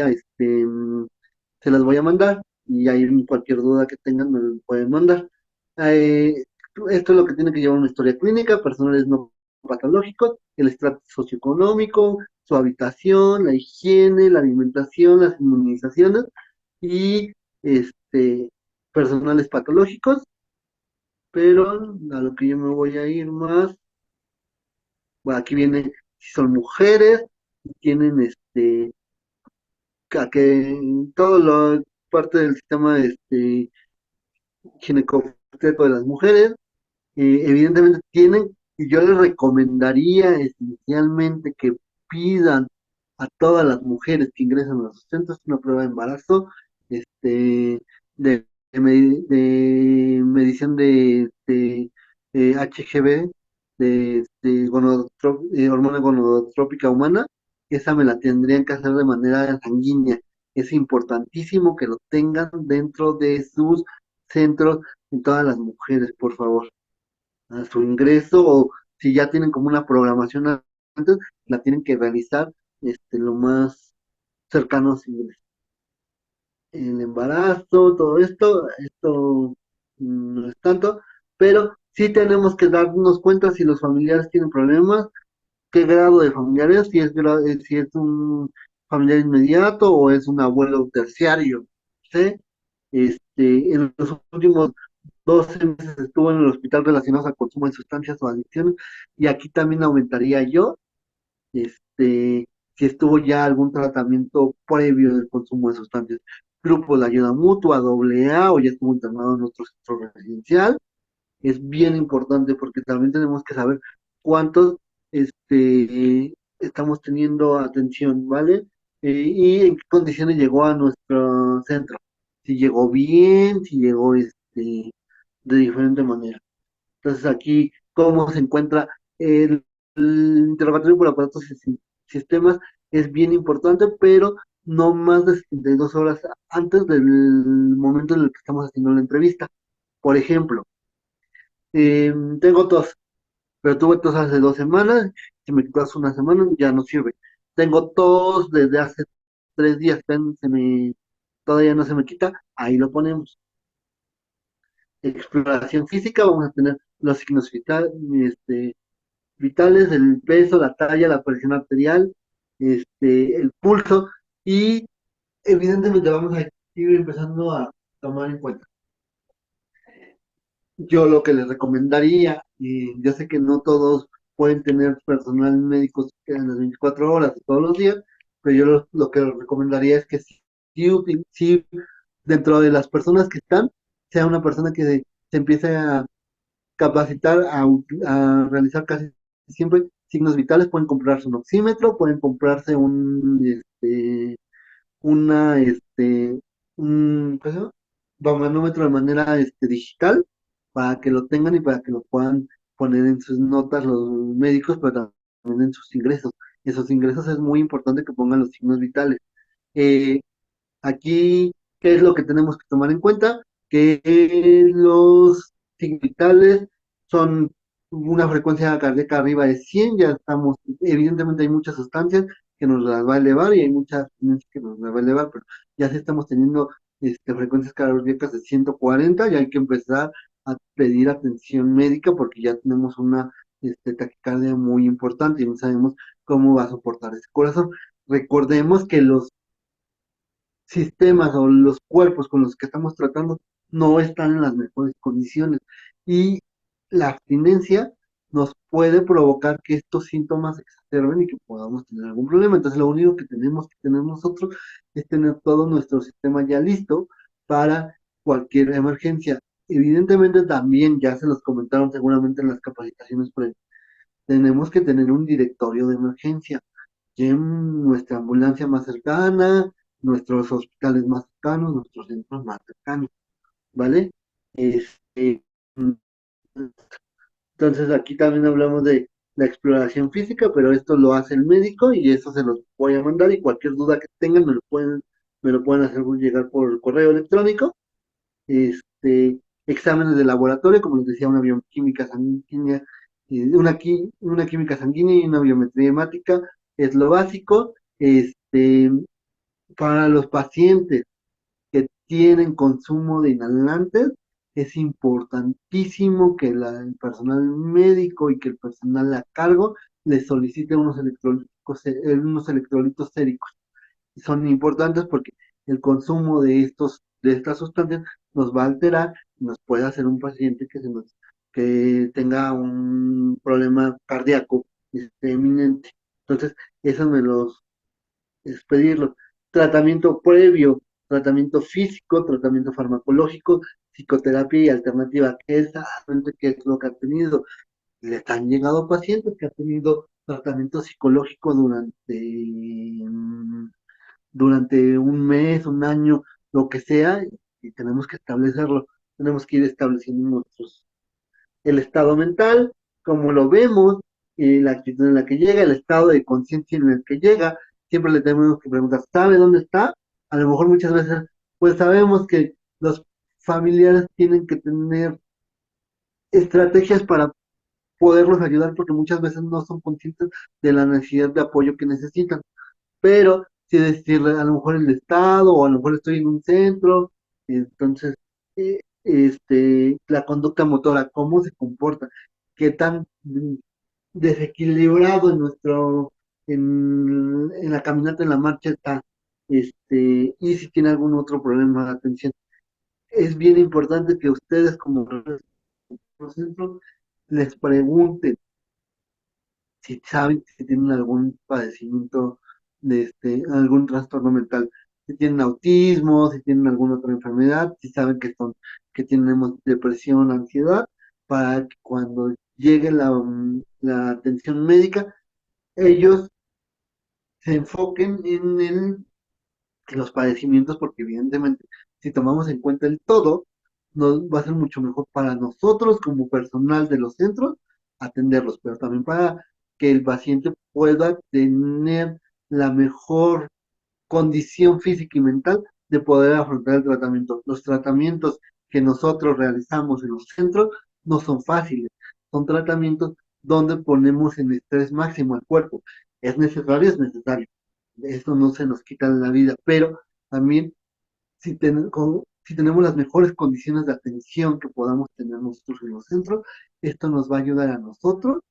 a mandar y ahí cualquier duda que tengan me lo pueden mandar. Eh, Esto es lo que tiene que llevar una historia clínica, personales no patológicos, el estrato socioeconómico, su habitación, la higiene, la alimentación, las inmunizaciones y este, personales patológicos, pero a lo que yo me voy a ir más, bueno, aquí viene si son mujeres, tienen a que todo lo parte del sistema ginecobstétrico de las mujeres, evidentemente tienen, y yo les recomendaría esencialmente que pidan a todas las mujeres que ingresan a sus centros una prueba de embarazo, de medición de HGB, hormona gonadotrópica humana. Esa me la tendrían que hacer de manera sanguínea. Es importantísimo que lo tengan dentro de sus centros en todas las mujeres, por favor, a su ingreso, o si ya tienen como una programación antes, la tienen que realizar lo más cercano posible. El embarazo, todo esto no es tanto, pero sí tenemos que darnos cuenta si los familiares tienen problemas, qué grado de familiares, si es un familiar inmediato o es un abuelo terciario, ¿sí? En los últimos 12 meses estuvo en el hospital relacionados al consumo de sustancias o adicciones, y aquí también aumentaría yo, si estuvo ya algún tratamiento previo del consumo de sustancias. Grupos de ayuda mutua, AA, o ya estuvo internado en nuestro centro residencial. Es bien importante porque también tenemos que saber cuántos estamos teniendo atención, ¿vale? Y en qué condiciones llegó a nuestro centro. Si llegó bien, si llegó de diferente manera. Entonces aquí, cómo se encuentra el interrogatorio por aparatos y sistemas es bien importante, pero no más de 72 horas antes del momento en el que estamos haciendo la entrevista. Por ejemplo, tengo tos, pero tuve tos hace 2 semanas, si me quitó hace una semana ya no sirve. Tengo tos desde hace 3 días, todavía no se me quita, ahí lo ponemos. Exploración física, vamos a tener los signos vitales, el peso, la talla, la presión arterial, el pulso, y evidentemente vamos a ir empezando a tomar en cuenta. Yo lo que les recomendaría, y yo sé que no todos pueden tener personal médico en las 24 horas todos los días, pero yo lo que les recomendaría es que si dentro de las personas que están, sea una persona que se empiece a capacitar a realizar casi siempre signos vitales. Pueden comprarse un oxímetro, pueden comprarse una, ¿qué se llama? Manómetro de manera digital, para que lo tengan y para que lo puedan poner en sus notas los médicos, pero también en sus ingresos. Esos ingresos es muy importante que pongan los signos vitales. Eh, Aquí, ¿qué es lo que tenemos que tomar en cuenta? Que los signos vitales son una frecuencia cardíaca arriba de 100. Ya estamos, evidentemente hay muchas sustancias que nos las va a elevar y hay muchas sustancias que nos las va a elevar, pero ya si estamos teniendo frecuencias cardíacas de 140, ya hay que empezar a pedir atención médica porque ya tenemos una taquicardia muy importante y no sabemos cómo va a soportar ese corazón. Recordemos que los sistemas o los cuerpos con los que estamos tratando no están en las mejores condiciones, y la abstinencia nos puede provocar que estos síntomas se exacerben y que podamos tener algún problema. Entonces lo único que tenemos que tener nosotros es tener todo nuestro sistema ya listo para cualquier emergencia. Evidentemente también ya se los comentaron seguramente en las capacitaciones previas, tenemos que tener un directorio de emergencia en nuestra ambulancia más cercana, nuestros hospitales más cercanos, nuestros centros más cercanos, ¿vale? Este, entonces aquí también hablamos de la exploración física, pero esto lo hace el médico y eso se los voy a mandar, y cualquier duda que tengan me lo pueden hacer llegar por correo electrónico. Exámenes de laboratorio, como les decía, una bioquímica sanguínea, una química sanguínea y una biometría hemática es lo básico. Para los pacientes que tienen consumo de inhalantes, es importantísimo que el personal médico y que el personal a cargo les solicite unos electrolitos séricos. Son importantes porque el consumo de estas sustancias nos va a alterar, nos puede hacer un paciente que tenga un problema cardíaco inminente. Entonces, eso me los es pedirlo. Tratamiento previo, tratamiento físico, tratamiento farmacológico, psicoterapia y alternativa. ¿Qué es lo que ha tenido? Les han llegado pacientes que han tenido tratamiento psicológico durante un mes, un año, lo que sea, y tenemos que establecerlo. Tenemos que ir estableciendo el estado mental, como lo vemos, la actitud en la que llega, el estado de conciencia en el que llega. Siempre le tenemos que preguntar, ¿sabe dónde está? A lo mejor muchas veces, pues sabemos que los familiares tienen que tener estrategias para poderlos ayudar porque muchas veces no son conscientes de la necesidad de apoyo que necesitan. Pero si decirle, a lo mejor el estado, o a lo mejor estoy en un centro, entonces, la conducta motora, cómo se comporta, qué tan desequilibrado en la caminata, en la marcha está, y si tiene algún otro problema de atención. Es bien importante que ustedes como centro les pregunten si saben si tienen algún padecimiento algún trastorno mental, si tienen autismo, si tienen alguna otra enfermedad, si saben que tenemos depresión, ansiedad, para que cuando llegue la atención médica, ellos se enfoquen en los padecimientos, porque evidentemente, si tomamos en cuenta el todo, nos va a ser mucho mejor para nosotros como personal de los centros atenderlos, pero también para que el paciente pueda tener la mejor condición física y mental de poder afrontar el tratamiento. Los tratamientos que nosotros realizamos en los centros no son fáciles, son tratamientos donde ponemos en estrés máximo al cuerpo. Es necesario, es necesario. Eso no se nos quita en la vida, pero también si tenemos las mejores condiciones de atención que podamos tener nosotros en los centros, esto nos va a ayudar a nosotros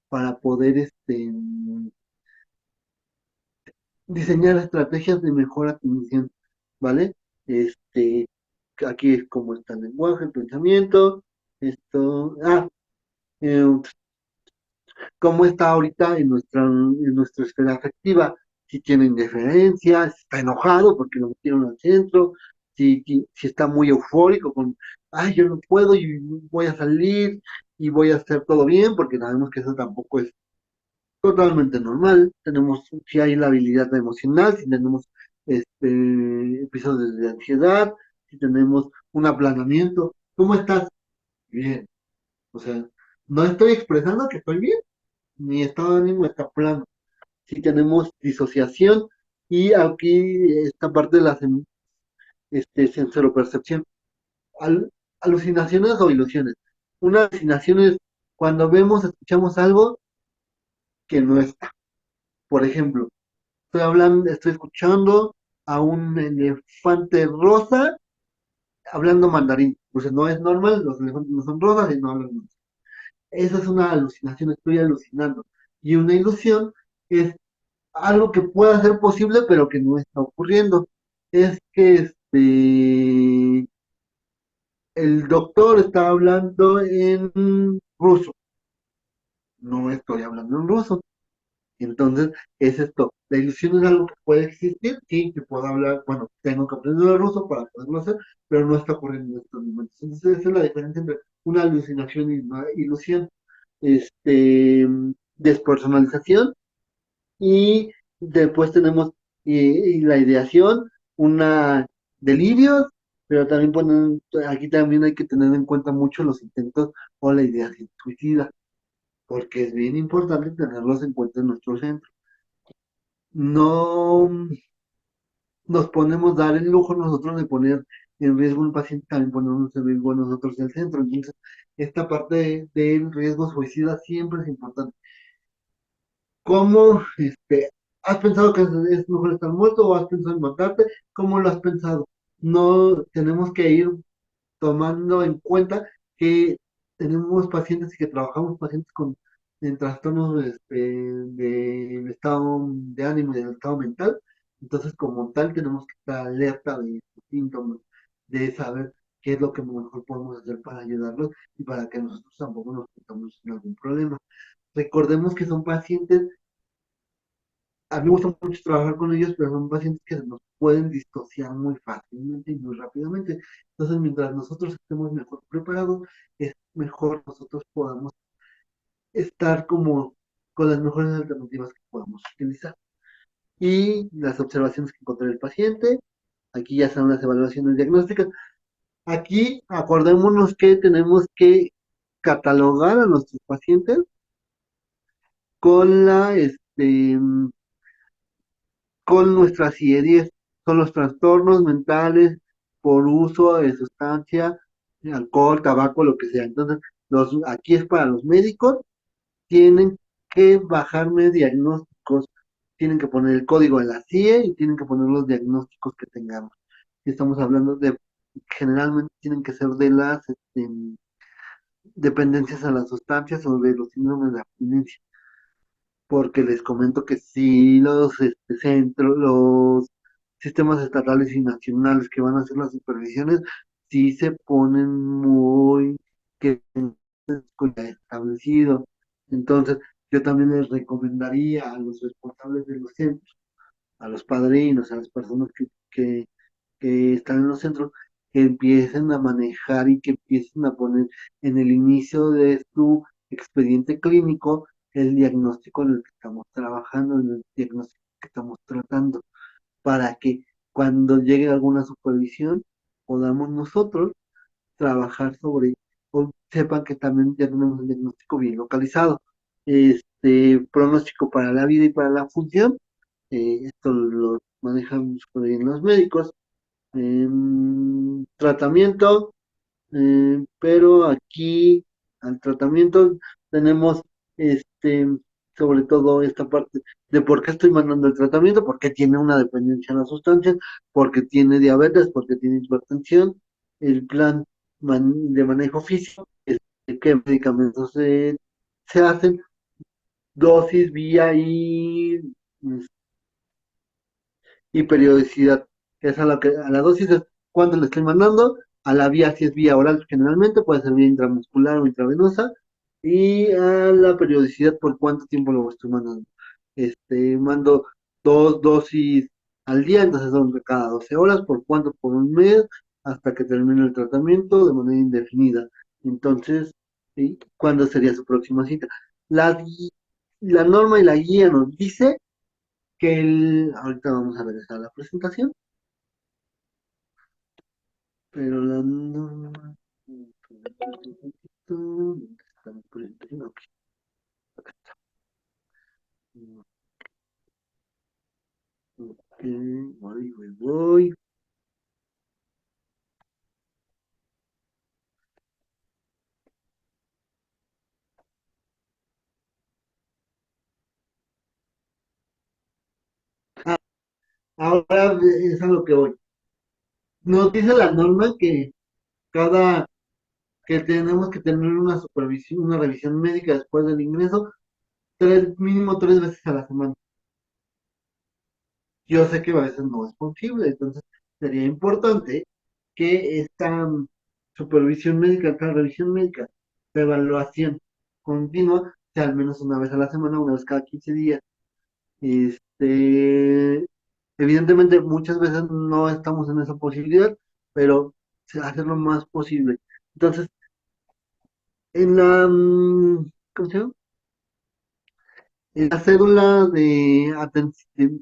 para poder diseñar estrategias de mejor atención, ¿vale? Este, aquí es como está el lenguaje, el pensamiento, eh, cómo está ahorita en nuestra esfera afectiva, si tiene indiferencia, si está enojado porque lo metieron al centro, si está muy eufórico ay, yo no puedo y voy a salir y voy a hacer todo bien, porque sabemos que eso tampoco es totalmente normal. Si hay la habilidad emocional, si tenemos episodios de ansiedad, si tenemos un aplanamiento. ¿Cómo estás? Bien. O sea, no estoy expresando que estoy bien, mi estado de ánimo está plano. Si tenemos disociación y aquí esta parte de la sensoropercepción, al- alucinaciones o ilusiones. Una alucinación es cuando vemos, escuchamos algo que no está. Por ejemplo, estoy escuchando a un elefante rosa hablando mandarín. Pues no es normal, los elefantes no son rosas y no hablan mandarín. Esa es una alucinación, estoy alucinando. Y una ilusión es algo que pueda ser posible, pero que no está ocurriendo. Es que el doctor está hablando en ruso, no estoy hablando en ruso. Entonces, es esto. La ilusión es algo que puede existir, sí, que puedo hablar, bueno, tengo que aprender el ruso para poderlo hacer, pero no está ocurriendo en estos momentos. Entonces, esa es la diferencia entre una alucinación y una ilusión. Este, Despersonalización. Y después tenemos y la ideación, una delirios, pero también aquí también hay que tener en cuenta mucho los intentos o la ideación suicida, porque es bien importante tenerlos en cuenta en nuestro centro. No nos ponemos dar el lujo nosotros de poner en riesgo un paciente, también ponemos en riesgo nosotros el centro. Entonces, esta parte del riesgo suicida siempre es importante. ¿Cómo has pensado que es mejor estar muerto o has pensado en matarte? ¿Cómo lo has pensado? No tenemos que ir tomando en cuenta que tenemos pacientes y que trabajamos pacientes en trastornos del estado de ánimo y del estado mental, Entonces, como tal, tenemos que estar alerta de estos síntomas, de saber qué es lo que mejor podemos hacer para ayudarlos y para que nosotros tampoco nos metamos en algún problema. Recordemos que son pacientes, a mí me gusta mucho trabajar con ellos, pero son pacientes que nos pueden disociar muy fácilmente y muy rápidamente. Entonces, mientras nosotros estemos mejor preparados, es mejor nosotros podamos estar como con las mejores alternativas que podamos utilizar. Y las observaciones que encontré el paciente, aquí ya están las evaluaciones diagnósticas. Aquí acordémonos que tenemos que catalogar a nuestros pacientes con con nuestras IE10. Son los trastornos mentales por uso de sustancia, alcohol, tabaco, lo que sea. Entonces, aquí es para los médicos, tienen que bajarme diagnósticos, tienen que poner el código de la CIE y tienen que poner los diagnósticos que tengamos. Y estamos hablando de, generalmente tienen que ser de las dependencias a las sustancias o de los síndromes de abstinencia, porque les comento que si los centros, los sistemas estatales y nacionales que van a hacer las supervisiones, sí se ponen muy que ya establecido. Entonces, yo también les recomendaría a los responsables de los centros, a los padrinos, a las personas que están en los centros, que empiecen a manejar y que empiecen a poner en el inicio de su expediente clínico el diagnóstico en el que estamos trabajando, en el diagnóstico que estamos tratando, para que cuando llegue alguna supervisión podamos nosotros trabajar sobre, o sepan que también ya tenemos el diagnóstico bien localizado. Pronóstico para la vida y para la función, esto lo manejan súper bien los médicos. Tratamiento, pero aquí al tratamiento tenemos este, sobre todo esta parte de por qué estoy mandando el tratamiento, porque tiene una dependencia a las sustancias, porque tiene diabetes, porque tiene hipertensión, el plan de manejo físico, qué medicamentos se hacen, dosis, vía y periodicidad, que es a la dosis es cuánto le estoy mandando, a la vía si es vía oral generalmente, puede ser vía intramuscular o intravenosa, y a la periodicidad por cuánto tiempo lo estoy mandando. Mando 2 dosis al día, entonces son cada 12 horas, por cuánto, por un mes, hasta que termine el tratamiento de manera indefinida. Entonces, ¿sí? ¿Cuándo sería su próxima cita? La norma y la guía nos dice ahorita vamos a regresar a la presentación, pero la norma, ok, voy. Ah, ahora es a lo que voy. Nos dice la norma que cada, que tenemos que tener una supervisión, una revisión médica después del ingreso, mínimo 3 veces a la semana. Yo sé que a veces no es posible, entonces sería importante que esta supervisión médica, esta revisión médica, de evaluación continua, sea al menos una vez a la semana, una vez cada 15 días. Este, Evidentemente, muchas veces no estamos en esa posibilidad, pero hacer lo más posible. Entonces, en ¿cómo se llama? En la cédula de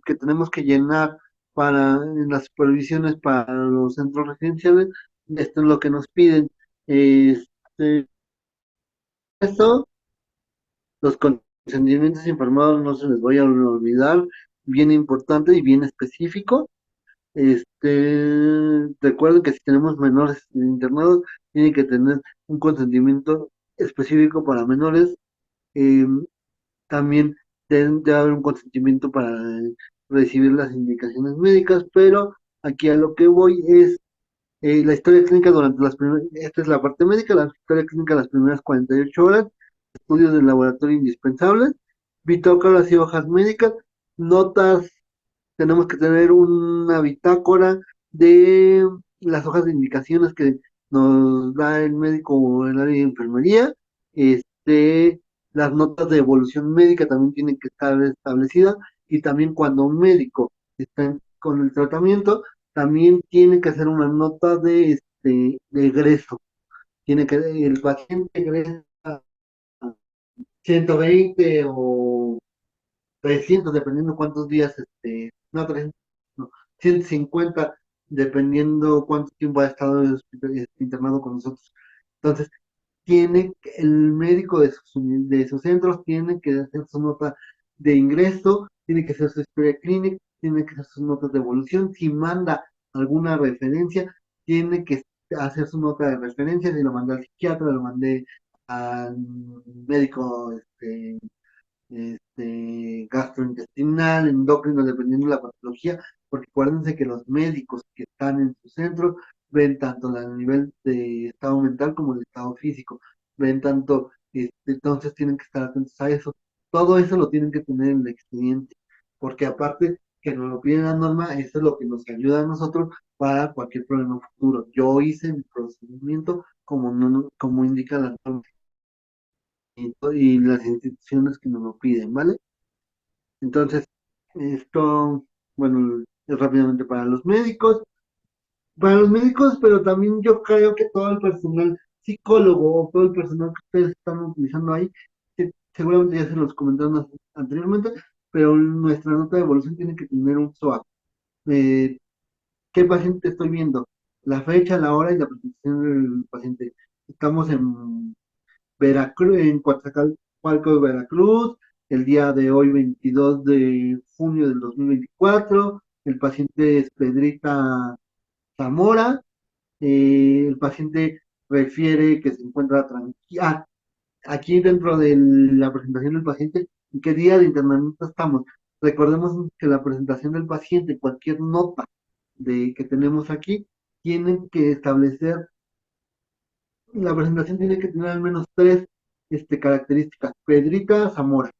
que tenemos que llenar en las supervisiones para los centros residenciales, esto es lo que nos piden. Esto, los consentimientos informados no se les voy a olvidar, bien importante y bien específico. Recuerden que si tenemos menores internados, tienen que tener un consentimiento específico para menores. eh, También debe haber un consentimiento para recibir las indicaciones médicas, pero aquí a lo que voy es la historia clínica durante esta es la parte médica, la historia clínica las primeras 48 horas, estudios de laboratorio indispensables, bitácoras y hojas médicas, notas tenemos que tener una bitácora de las hojas de indicaciones que nos da el médico o el área de enfermería. Las notas de evolución médica también tienen que estar establecidas, y también cuando un médico está con el tratamiento, también tiene que hacer una nota de egreso. Tiene que el paciente egresa 120 o 300, dependiendo cuántos días, no 300, no, 150, dependiendo cuánto tiempo ha estado internado con nosotros. Entonces, el médico de sus centros tiene que hacer su nota de ingreso, tiene que hacer su historia clínica, tiene que hacer sus notas de evolución. Si manda alguna referencia, tiene que hacer su nota de referencia. Si lo mandé al psiquiatra, lo mandé al médico gastrointestinal, endocrino, dependiendo de la patología, porque acuérdense que los médicos que están en su centro ven tanto el nivel de estado mental como el estado físico, ven tanto, entonces tienen que estar atentos a eso. Todo eso lo tienen que tener en el expediente, porque aparte que nos lo piden la norma, eso es lo que nos ayuda a nosotros para cualquier problema futuro. Yo hice mi procedimiento como, como indica la norma y las instituciones que nos lo piden, ¿vale? Entonces, esto, bueno, es rápidamente para los médicos, pero también yo creo que todo el personal psicólogo o todo el personal que ustedes están utilizando ahí, que seguramente ya se los comentaron anteriormente, pero nuestra nota de evolución tiene que tener un SOAP. Eh, ¿Qué paciente estoy viendo? La fecha, la hora y la presentación del paciente. Estamos en Veracruz, en Coatzacoalcos, Veracruz, el día de hoy, 22 de junio del 2024. El paciente es Pedrita Zamora. El paciente refiere que se encuentra tranquila. Aquí dentro de la presentación del paciente, ¿en qué día de internamiento estamos? Recordemos que la presentación del paciente, cualquier nota que tenemos aquí, tienen que establecer, la presentación tiene que tener al menos tres características. Pedrita Zamora,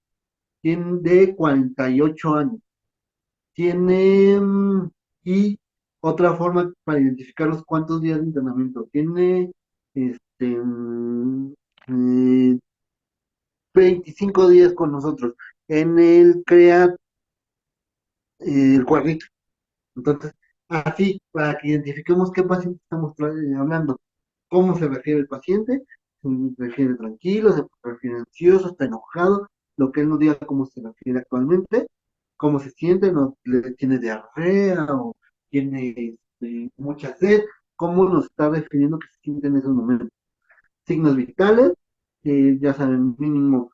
tiene de 48 años. Tiene, y otra forma para identificar los cuántos días de internamiento. Tiene este, mm, eh, 25 días con nosotros en el CREAT, el cuadrito. Entonces, así, para que identifiquemos qué paciente estamos hablando. ¿Cómo se refiere el paciente? ¿Se refiere tranquilo? ¿Se refiere ansioso? ¿Está enojado? Lo que él nos diga cómo se refiere actualmente, cómo se siente, no tiene diarrea o tiene mucha sed, cómo nos está definiendo que se siente en esos momentos. Signos vitales, ya saben, mínimo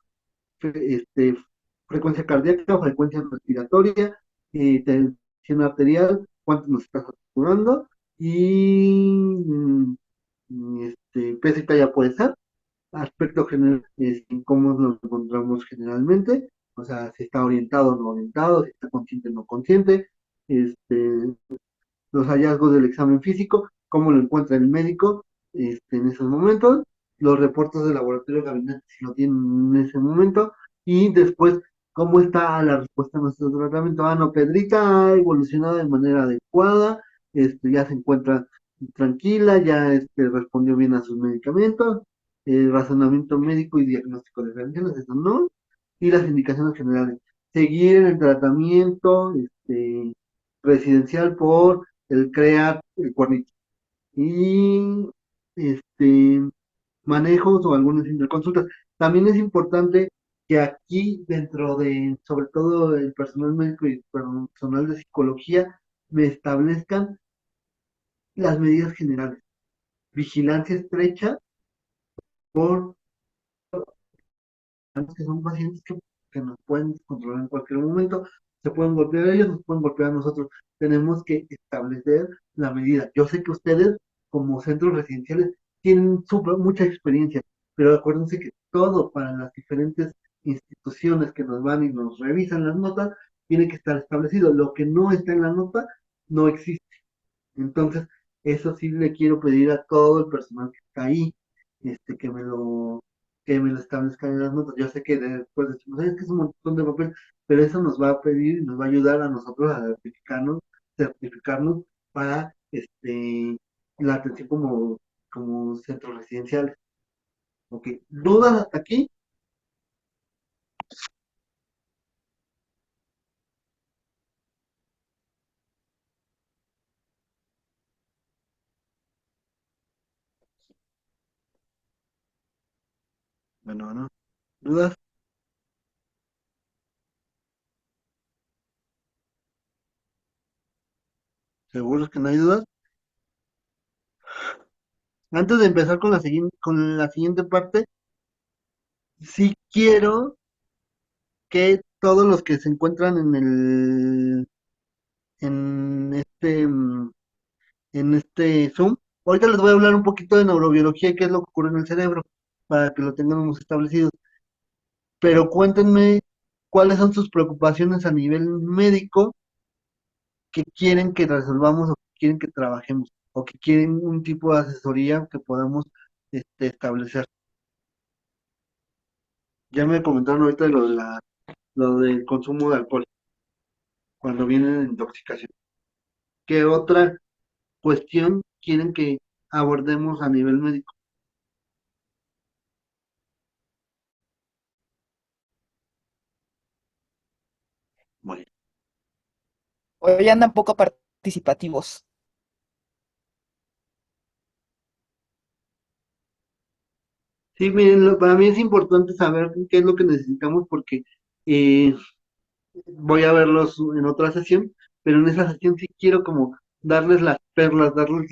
frecuencia cardíaca, frecuencia respiratoria, tensión arterial, cuánto nos está saturando y peso y talla puede ser. Aspecto general, cómo nos encontramos generalmente, o sea, si está orientado o no orientado, si está consciente o no consciente, este, los hallazgos del examen físico, cómo lo encuentra el médico en esos momentos, los reportes de laboratorio gabinete si lo tienen en ese momento, y después cómo está la respuesta a nuestro tratamiento. Ah, no, Pedrita ha evolucionado de manera adecuada, ya se encuentra tranquila, ya respondió bien a sus medicamentos, el razonamiento médico y diagnóstico de diferenciales, eso no, y las indicaciones generales. Seguir en el tratamiento residencial por el CREAT, el cuernito. Y este, manejos o algunas interconsultas. También es importante que aquí, dentro de, sobre todo el personal médico y personal de psicología, me establezcan las medidas generales. Vigilancia estrecha por que son pacientes que nos pueden controlar en cualquier momento, se pueden golpear a ellos, nos pueden golpear a nosotros. Tenemos que establecer la medida. Yo sé que ustedes, como centros residenciales, tienen mucha experiencia, pero acuérdense que todo para las diferentes instituciones que nos van y nos revisan las notas, tiene que estar establecido. Lo que no está en la nota no existe. Entonces, eso sí le quiero pedir a todo el personal que está ahí, que me lo que me lo establezcan en las notas. Yo sé que después decimos, "Ay, es que es un montón de papel", pero eso nos va a pedir y nos va a ayudar a nosotros a certificarnos para la atención como centros residenciales. Ok, ¿dudas hasta aquí? Bueno, ¿no? ¿Dudas? ¿Seguros que no hay dudas? Antes de empezar con la siguiente parte, sí quiero que todos los que se encuentran en este Zoom, ahorita les voy a hablar un poquito de neurobiología y qué es lo que ocurre en el cerebro, para que lo tengamos establecido. Pero cuéntenme cuáles son sus preocupaciones a nivel médico que quieren que resolvamos o que quieren que trabajemos o que quieren un tipo de asesoría que podamos establecer. Ya me comentaron ahorita lo del consumo de alcohol cuando viene de intoxicación. ¿Qué otra cuestión quieren que abordemos a nivel médico? Bueno,
Hoy andan poco participativos.
sí, miren, para mí es importante saber qué es lo que necesitamos porque eh, voy a verlos en otra sesión, pero en esa sesión sí quiero como darles las perlas, darles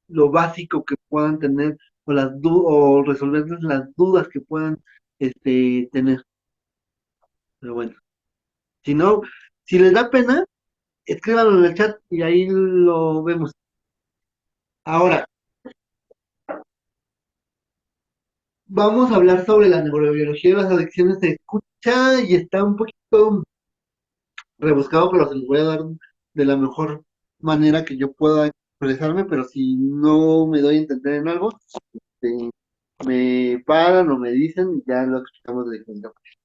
lo básico que puedan tener o resolverles las dudas que puedan tener. Pero bueno, si no, si les da pena, escríbanlo en el chat y ahí lo vemos. Ahora, vamos a hablar sobre la neurobiología de las adicciones. Se escucha y está un poquito rebuscado, pero se los voy a dar de la mejor manera que yo pueda expresarme, pero si no me doy a entender en algo, este, me paran o me dicen y ya lo explicamos de diferente manera.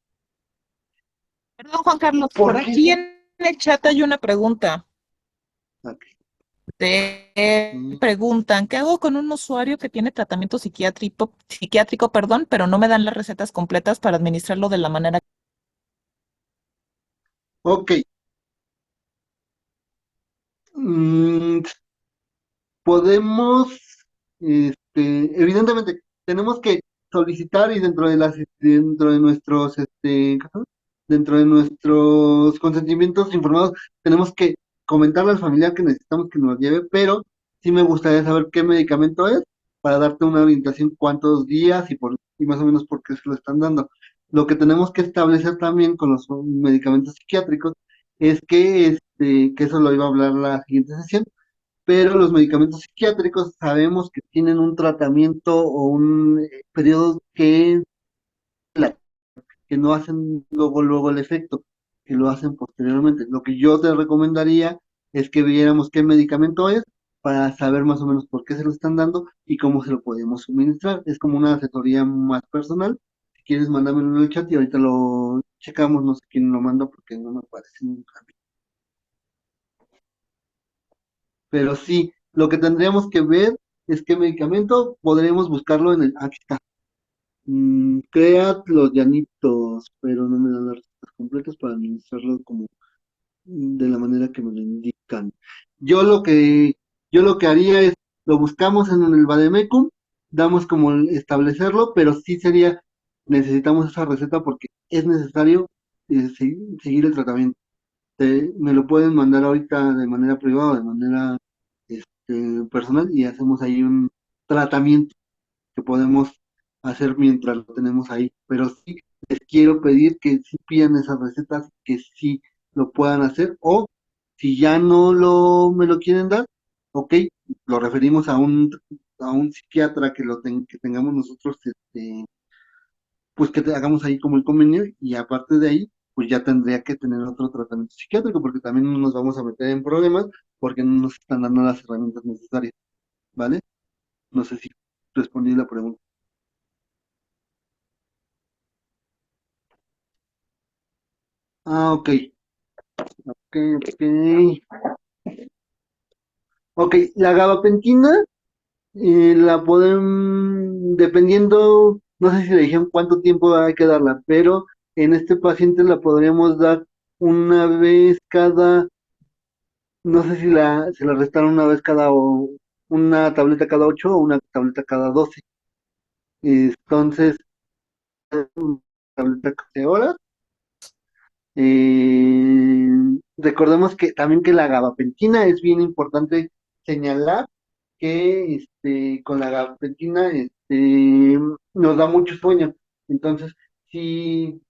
Perdón, Juan Carlos, por
¿Por qué?
aquí en el chat hay una pregunta.
Ok.
Te
Mm,
preguntan, ¿qué hago con un usuario que tiene tratamiento psiquiátrico, perdón, pero no me dan las recetas completas para administrarlo de la manera?
ok. Mm, podemos, evidentemente, tenemos que solicitar y dentro de nuestros consentimientos informados, tenemos que comentarle al familiar que necesitamos que nos lleve, pero sí me gustaría saber qué medicamento es para darte una orientación cuántos días y más o menos por qué se lo están dando. Lo que tenemos que establecer también con los medicamentos psiquiátricos es que eso lo iba a hablar la siguiente sesión, pero los medicamentos psiquiátricos sabemos que tienen un tratamiento o un periodo que no hacen luego el efecto, que lo hacen posteriormente. Lo que yo te recomendaría es que viéramos qué medicamento es para saber más o menos por qué se lo están dando y cómo se lo podemos suministrar. Es como una asesoría más personal. Si quieres, mándamelo en el chat y ahorita lo checamos. No sé quién lo manda porque no me aparece nunca. Pero sí, lo que tendríamos que ver es qué medicamento podremos buscarlo aquí está. Creat los llanitos, pero no me dan las recetas completas para administrarlo como de la manera que me lo indican. Yo lo que, yo lo que haría es, lo buscamos en el Vademecum, damos como establecerlo, pero sí necesitamos esa receta porque es necesario seguir el tratamiento. Me lo pueden mandar ahorita de manera privada, de manera personal y hacemos ahí un tratamiento que podemos hacer mientras lo tenemos ahí. Pero sí les quiero pedir que sí pidan esas recetas, que sí lo puedan hacer, o si ya no me lo quieren dar, ok, lo referimos a un psiquiatra que tengamos nosotros, pues que hagamos ahí como el convenio y aparte de ahí, pues ya tendría que tener otro tratamiento psiquiátrico porque también no nos vamos a meter en problemas porque no nos están dando las herramientas necesarias, ¿vale? No sé si respondí la pregunta. Ah, ok. Ok, ok. Ok, la gabapentina la pueden, dependiendo, no sé si le dijeron cuánto tiempo hay que darla, pero en este paciente la podríamos dar una vez cada, no sé si se la restaron una vez cada, o una tableta cada 8 o una tableta cada 12. Entonces, una tableta cada hora. Eh, recordemos que también que la gabapentina es bien importante señalar que con la gabapentina nos da mucho sueño. Entonces, si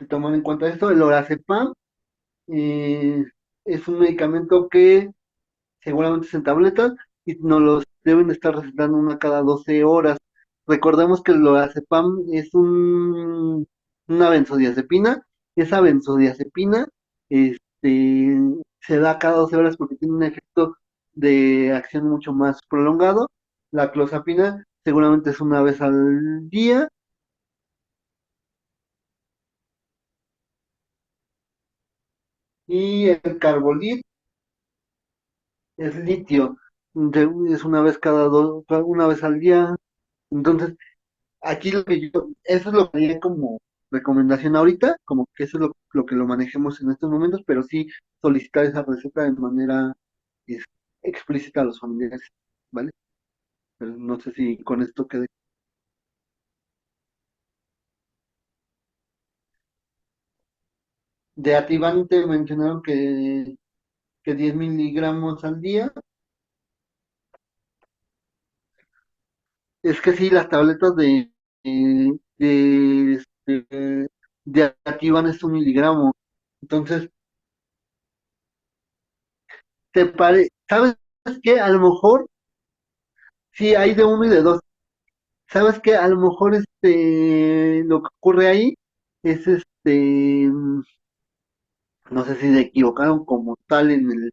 toman en cuenta esto, el lorazepam eh, es un medicamento que seguramente es en tabletas y nos los deben estar recetando una cada 12 horas. Recordemos que el lorazepam es una benzodiazepina. Esa benzodiazepina este, se da cada 12 horas porque tiene un efecto de acción mucho más prolongado. La clozapina seguramente es una vez al día y el carbolit es litio, es una vez una vez al día. Entonces, aquí eso es lo que haría como recomendación ahorita, como que eso es lo que lo manejemos en estos momentos, pero sí solicitar esa receta de manera es, explícita a los familiares, ¿vale? Pero no sé si con esto quede. De Ativante mencionaron que 10 miligramos al día. Es que sí, las tabletas de Ativan es 1 miligramo. Entonces, ¿sabes qué? A lo mejor sí hay de uno y de dos. ¿Sabes qué? A lo mejor lo que ocurre ahí es no sé si se equivocaron como tal en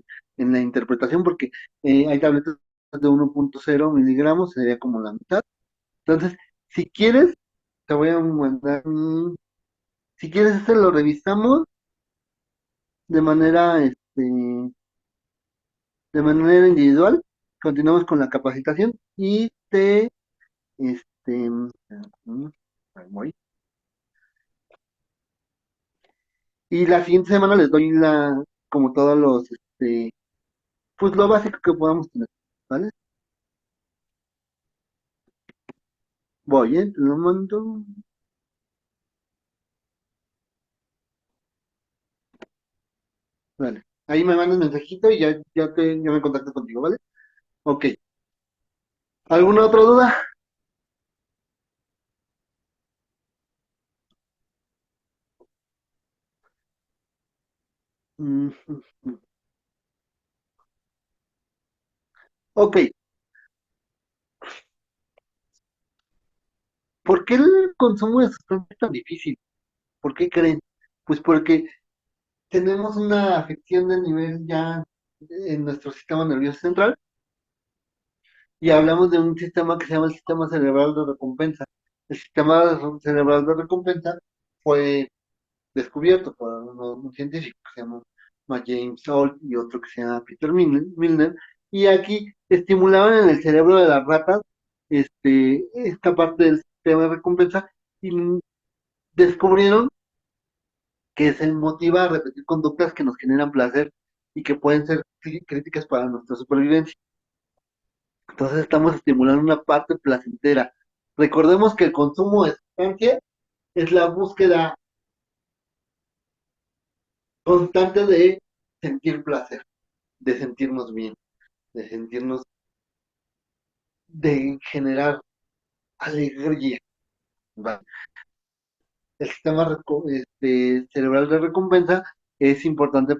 la interpretación, porque hay tabletas de 1,0 miligramos, sería como la mitad. Entonces, si quieres, te voy a mandar, si quieres, lo revisamos de manera, de manera individual, continuamos con la capacitación y ahí voy. Y la siguiente semana les doy como todos pues lo básico que podamos tener, ¿vale? Voy, te lo mando, vale. Ahí me mandas mensajito y ya me contacto contigo, ¿vale? Ok. ¿Alguna otra duda? Mm, ok. ¿Por qué el consumo de sustancias es tan difícil? ¿Por qué creen? Pues porque tenemos una afección del nivel ya en nuestro sistema nervioso central y hablamos de un sistema que se llama el sistema cerebral de recompensa. El sistema cerebral de recompensa fue descubierto por un científico que se llama James Holt y otro que se llama Peter Milner, y aquí estimulaban en el cerebro de las ratas esta parte del sistema de recompensa y descubrieron que se motiva a repetir conductas que nos generan placer y que pueden ser críticas para nuestra supervivencia. Entonces estamos estimulando una parte placentera. Recordemos que el consumo de sustancia es la búsqueda constante de sentir placer, de sentirnos bien, de sentirnos, de generar alegría. ¿Va? El sistema cerebral de recompensa es importante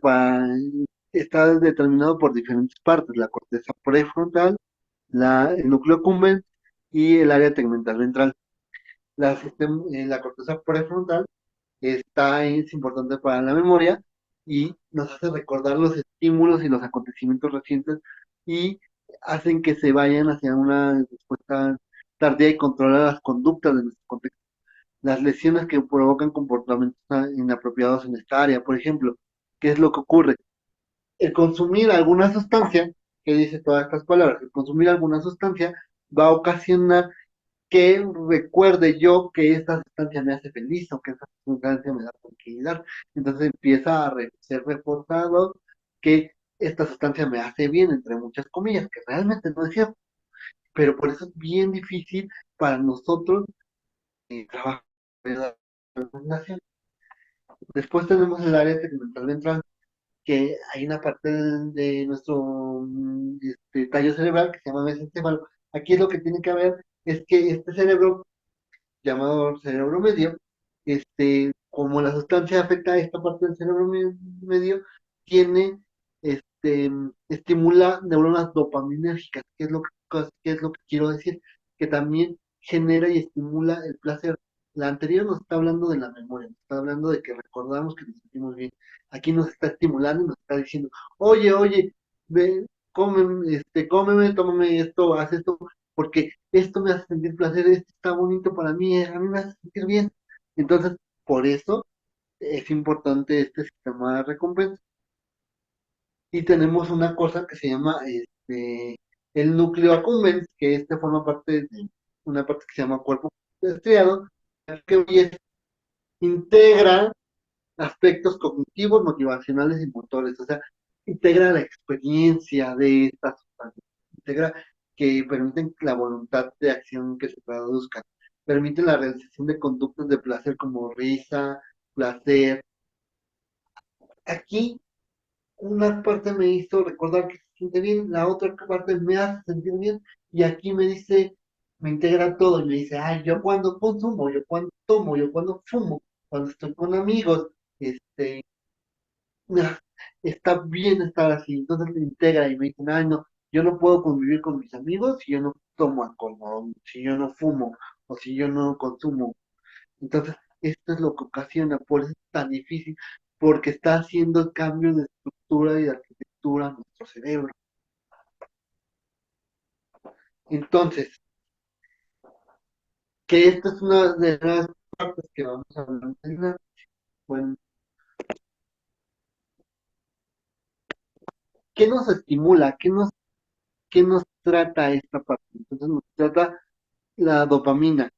está determinado por diferentes partes, la corteza prefrontal, el núcleo accumbens y el área tegmental ventral. La corteza prefrontal es importante para la memoria y nos hace recordar los estímulos y los acontecimientos recientes y hacen que se vayan hacia una respuesta tardía y controlar las conductas de nuestro contexto. las lesiones que provocan comportamientos inapropiados en esta área. Por ejemplo, ¿qué es lo que ocurre? El consumir alguna sustancia, que dice todas estas palabras, el consumir alguna sustancia va a ocasionar que recuerde yo que esta sustancia me hace feliz o que esta sustancia me da tranquilidad. Entonces empieza a ser reforzado que esta sustancia me hace bien, entre muchas comillas, que realmente no es cierto. Pero por eso es bien difícil para nosotros trabajar en la recomendación. Después tenemos el área segmental ventral, que hay una parte de nuestro tallo cerebral que se llama mesencéfalo. Aquí es lo que tiene que haber, es que este cerebro llamado cerebro medio, como la sustancia afecta a esta parte del cerebro medio, tiene, estimula neuronas dopaminérgicas, qué es lo que quiero decir, que también genera y estimula el placer. La anterior nos está hablando de la memoria, nos está hablando de que recordamos que nos sentimos bien. Aquí nos está estimulando y nos está diciendo, oye, ve, cómeme, cómeme, tómame esto, haz esto, porque esto me hace sentir placer, esto está bonito para mí, a mí me hace sentir bien. Entonces, por eso es importante este sistema de recompensa. Y tenemos una cosa que se llama el núcleo accumbens, que forma parte de una parte que se llama cuerpo estriado, que integra aspectos cognitivos, motivacionales y motores, o sea, integra la experiencia de estas sustancias, integra que permiten la voluntad de acción que se traduzca, permiten la realización de conductas de placer como risa, placer. Aquí una parte me hizo recordar que se siente bien, la otra parte me hace sentir bien, y aquí me dice, me integra todo y me dice, ay, yo cuando consumo, yo cuando tomo, yo cuando fumo, cuando estoy con amigos, este, ah, está bien estar así. Entonces me integra y me dicen, ay, no, yo no puedo convivir con mis amigos si yo no tomo alcohol, o si yo no fumo, o si yo no consumo. Entonces, esto es lo que ocasiona, por eso es tan difícil, porque está haciendo cambios de estructura y de arquitectura en nuestro cerebro. Entonces, que esta es una de las partes que vamos a hablar. Bueno, ¿qué nos estimula? ¿Qué nos trata esta parte? Entonces nos trata la dopamina,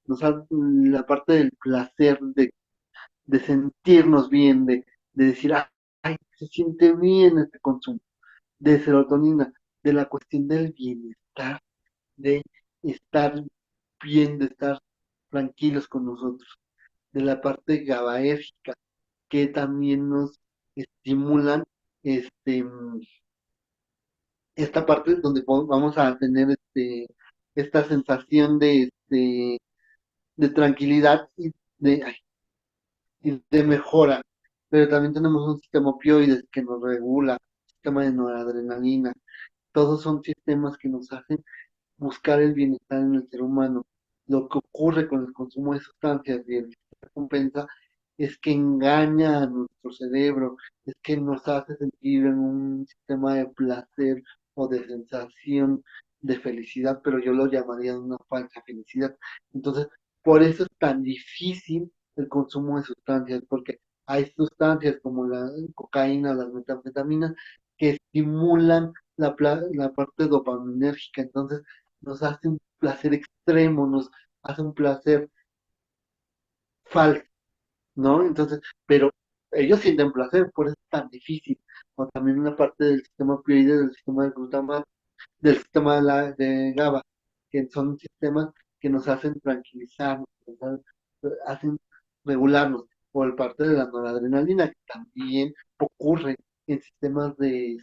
la parte del placer, de sentirnos bien, de decir, ay, se siente bien este consumo, de serotonina, de la cuestión del bienestar, de estar bien, de estar tranquilos con nosotros, de la parte GABAérgica, que también nos estimulan este, esta parte donde vamos a tener esta sensación de tranquilidad y de mejora. Pero también tenemos un sistema opioides que nos regula, sistema de noradrenalina. Todos son sistemas que nos hacen buscar el bienestar en el ser humano. Lo que ocurre con el consumo de sustancias y el recompensa es que engaña a nuestro cerebro, es que nos hace sentir en un sistema de placer o de sensación de felicidad, pero yo lo llamaría una falsa felicidad. Entonces, por eso es tan difícil el consumo de sustancias, porque hay sustancias como la cocaína, las metanfetaminas, que estimulan la parte dopaminérgica, entonces nos hace un placer extremo, nos hace un placer falso, ¿no? Entonces, pero ellos sienten placer, por eso es tan difícil. O también una parte del sistema opioide, del sistema de glutamato, del sistema de GABA, que son sistemas que nos hacen tranquilizarnos, hacen regularnos, por parte de la noradrenalina, que también ocurre en sistemas de,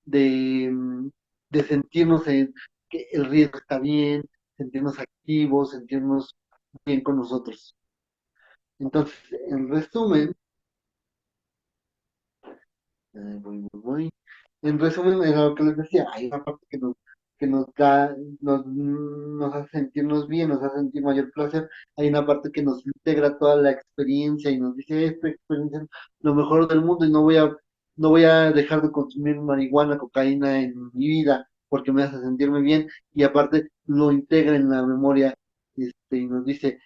mm, de sentirnos que el riesgo está bien, sentirnos activos, sentirnos bien con nosotros. Entonces, en resumen, voy. En resumen, era lo que les decía, hay una parte que nos da, nos hace sentirnos bien, nos hace sentir mayor placer, hay una parte que nos integra toda la experiencia y nos dice, esta experiencia es lo mejor del mundo y no voy a dejar de consumir marihuana, cocaína en mi vida porque me hace sentirme bien, y aparte lo integra en la memoria, y nos dice,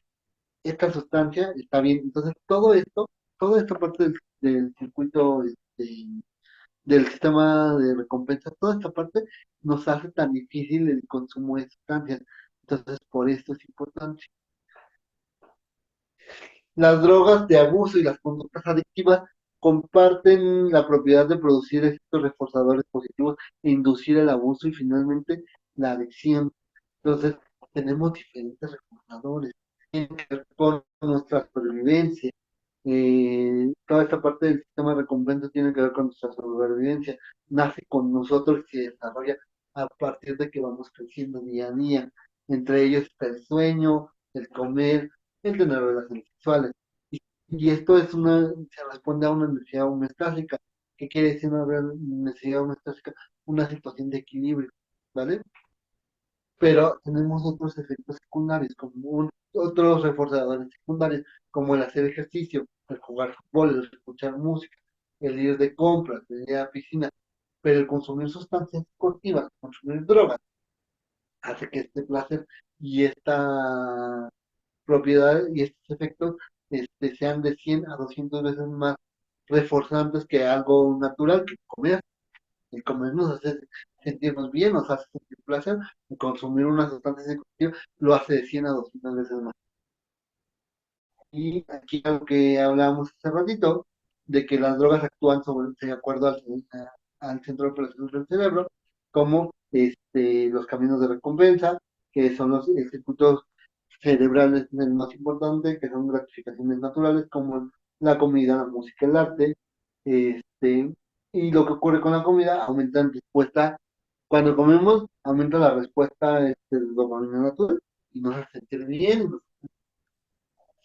esta sustancia está bien. Entonces, todo esto, toda esta parte del circuito del sistema de recompensa, toda esta parte nos hace tan difícil el consumo de sustancias. Entonces, por esto es importante. Las drogas de abuso y las conductas adictivas comparten la propiedad de producir estos reforzadores positivos e inducir el abuso y finalmente la adicción. Entonces, tenemos diferentes reforzadores. Tienen que ver con nuestra supervivencia. Toda esta parte del sistema de recompensa tiene que ver con nuestra sobrevivencia. Nace con nosotros y se desarrolla a partir de que vamos creciendo día a día. Entre ellos está el sueño, el comer, el tener relaciones sexuales. Y esto se responde a una necesidad homeostásica. ¿Qué quiere decir una necesidad homeostásica? Una situación de equilibrio, ¿vale? Pero tenemos otros efectos secundarios, otros reforzadores secundarios, como el hacer ejercicio, el jugar fútbol, el escuchar música, el ir de compras, el ir a la piscina. Pero el consumir sustancias psicoactivas, consumir drogas, hace que este placer y esta propiedad y estos efectos sean de 100 a 200 veces más reforzantes que algo natural, que comer. El comer nos hace sentirnos bien, nos hace sentir placer, y consumir una sustancia psicoactiva lo hace de 100 a 200 veces más. Y aquí algo que hablábamos hace ratito, de que las drogas actúan de acuerdo al centro de operaciones del cerebro, como los caminos de recompensa, que son los circuitos cerebrales el más importante, que son gratificaciones naturales, como la comida, la música, el arte. Este, y lo que ocurre con la comida, aumenta la respuesta. Cuando comemos, aumenta la respuesta de dopamina natural y nos hace sentir bien,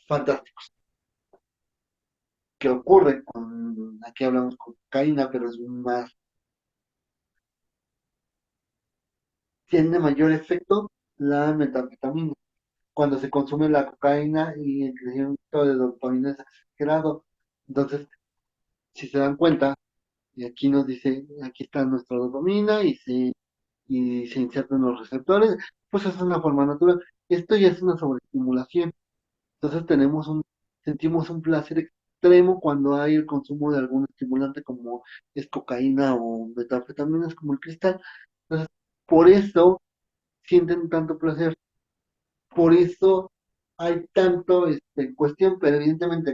fantástico. ¿Qué ocurre con, aquí hablamos con cocaína, pero es más, tiene mayor efecto la metanfetamina? Cuando se consume la cocaína y el crecimiento de dopamina es exagerado. Entonces, si se dan cuenta, y aquí nos dice, aquí está nuestra dopamina y se insertan los receptores, pues es una forma natural. Esto ya es una sobreestimulación. Entonces sentimos un placer extremo cuando hay el consumo de algún estimulante como es cocaína o metanfetaminas como el cristal. Entonces, por eso sienten tanto placer, por eso hay tanto cuestión, pero evidentemente,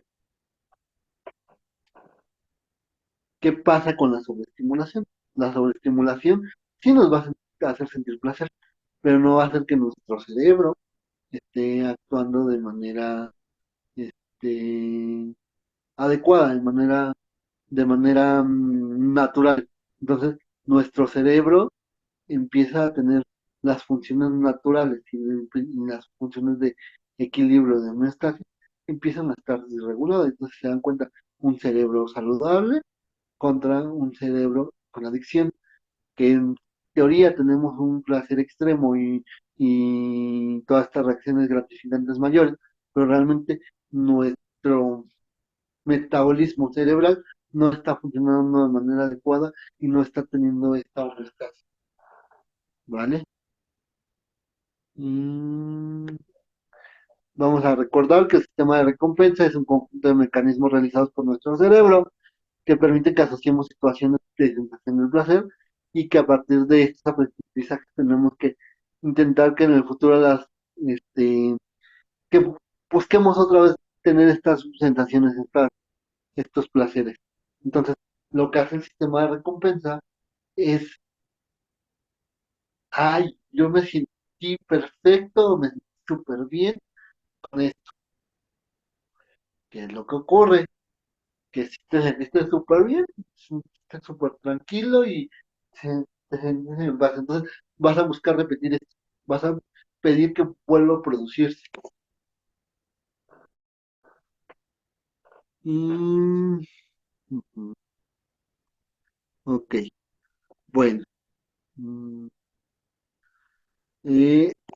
¿qué pasa con la sobreestimulación? La sobreestimulación sí nos va a hacer sentir placer, pero no va a hacer que nuestro cerebro esté actuando de manera este, adecuada, de manera natural. Entonces, nuestro cerebro empieza a tener las funciones naturales y las funciones de equilibrio, de homeostasis, empiezan a estar desreguladas. Entonces, se dan cuenta, un cerebro saludable contra un cerebro con adicción, que en teoría tenemos un placer extremo y todas estas reacciones gratificantes mayores, pero realmente nuestro metabolismo cerebral no está funcionando de manera adecuada y no está teniendo esta homeostasis, ¿vale? Mm, Vamos a recordar que el sistema de recompensa es un conjunto de mecanismos realizados por nuestro cerebro que permite que asociemos situaciones de sensación del placer y que a partir de estos aprendizajes tenemos que intentar que en el futuro que busquemos otra vez tener estas sensaciones, estos placeres. Entonces, lo que hace el sistema de recompensa es, ay, yo me sentí perfecto, me sentí súper bien con esto. ¿Qué es lo que ocurre? Que si te sentiste súper bien, sentiste súper tranquilo y te sentiste en paz. Entonces vas a buscar repetir esto, vas a pedir que vuelva a producirse. Mm, ujú, ok, bueno. mm,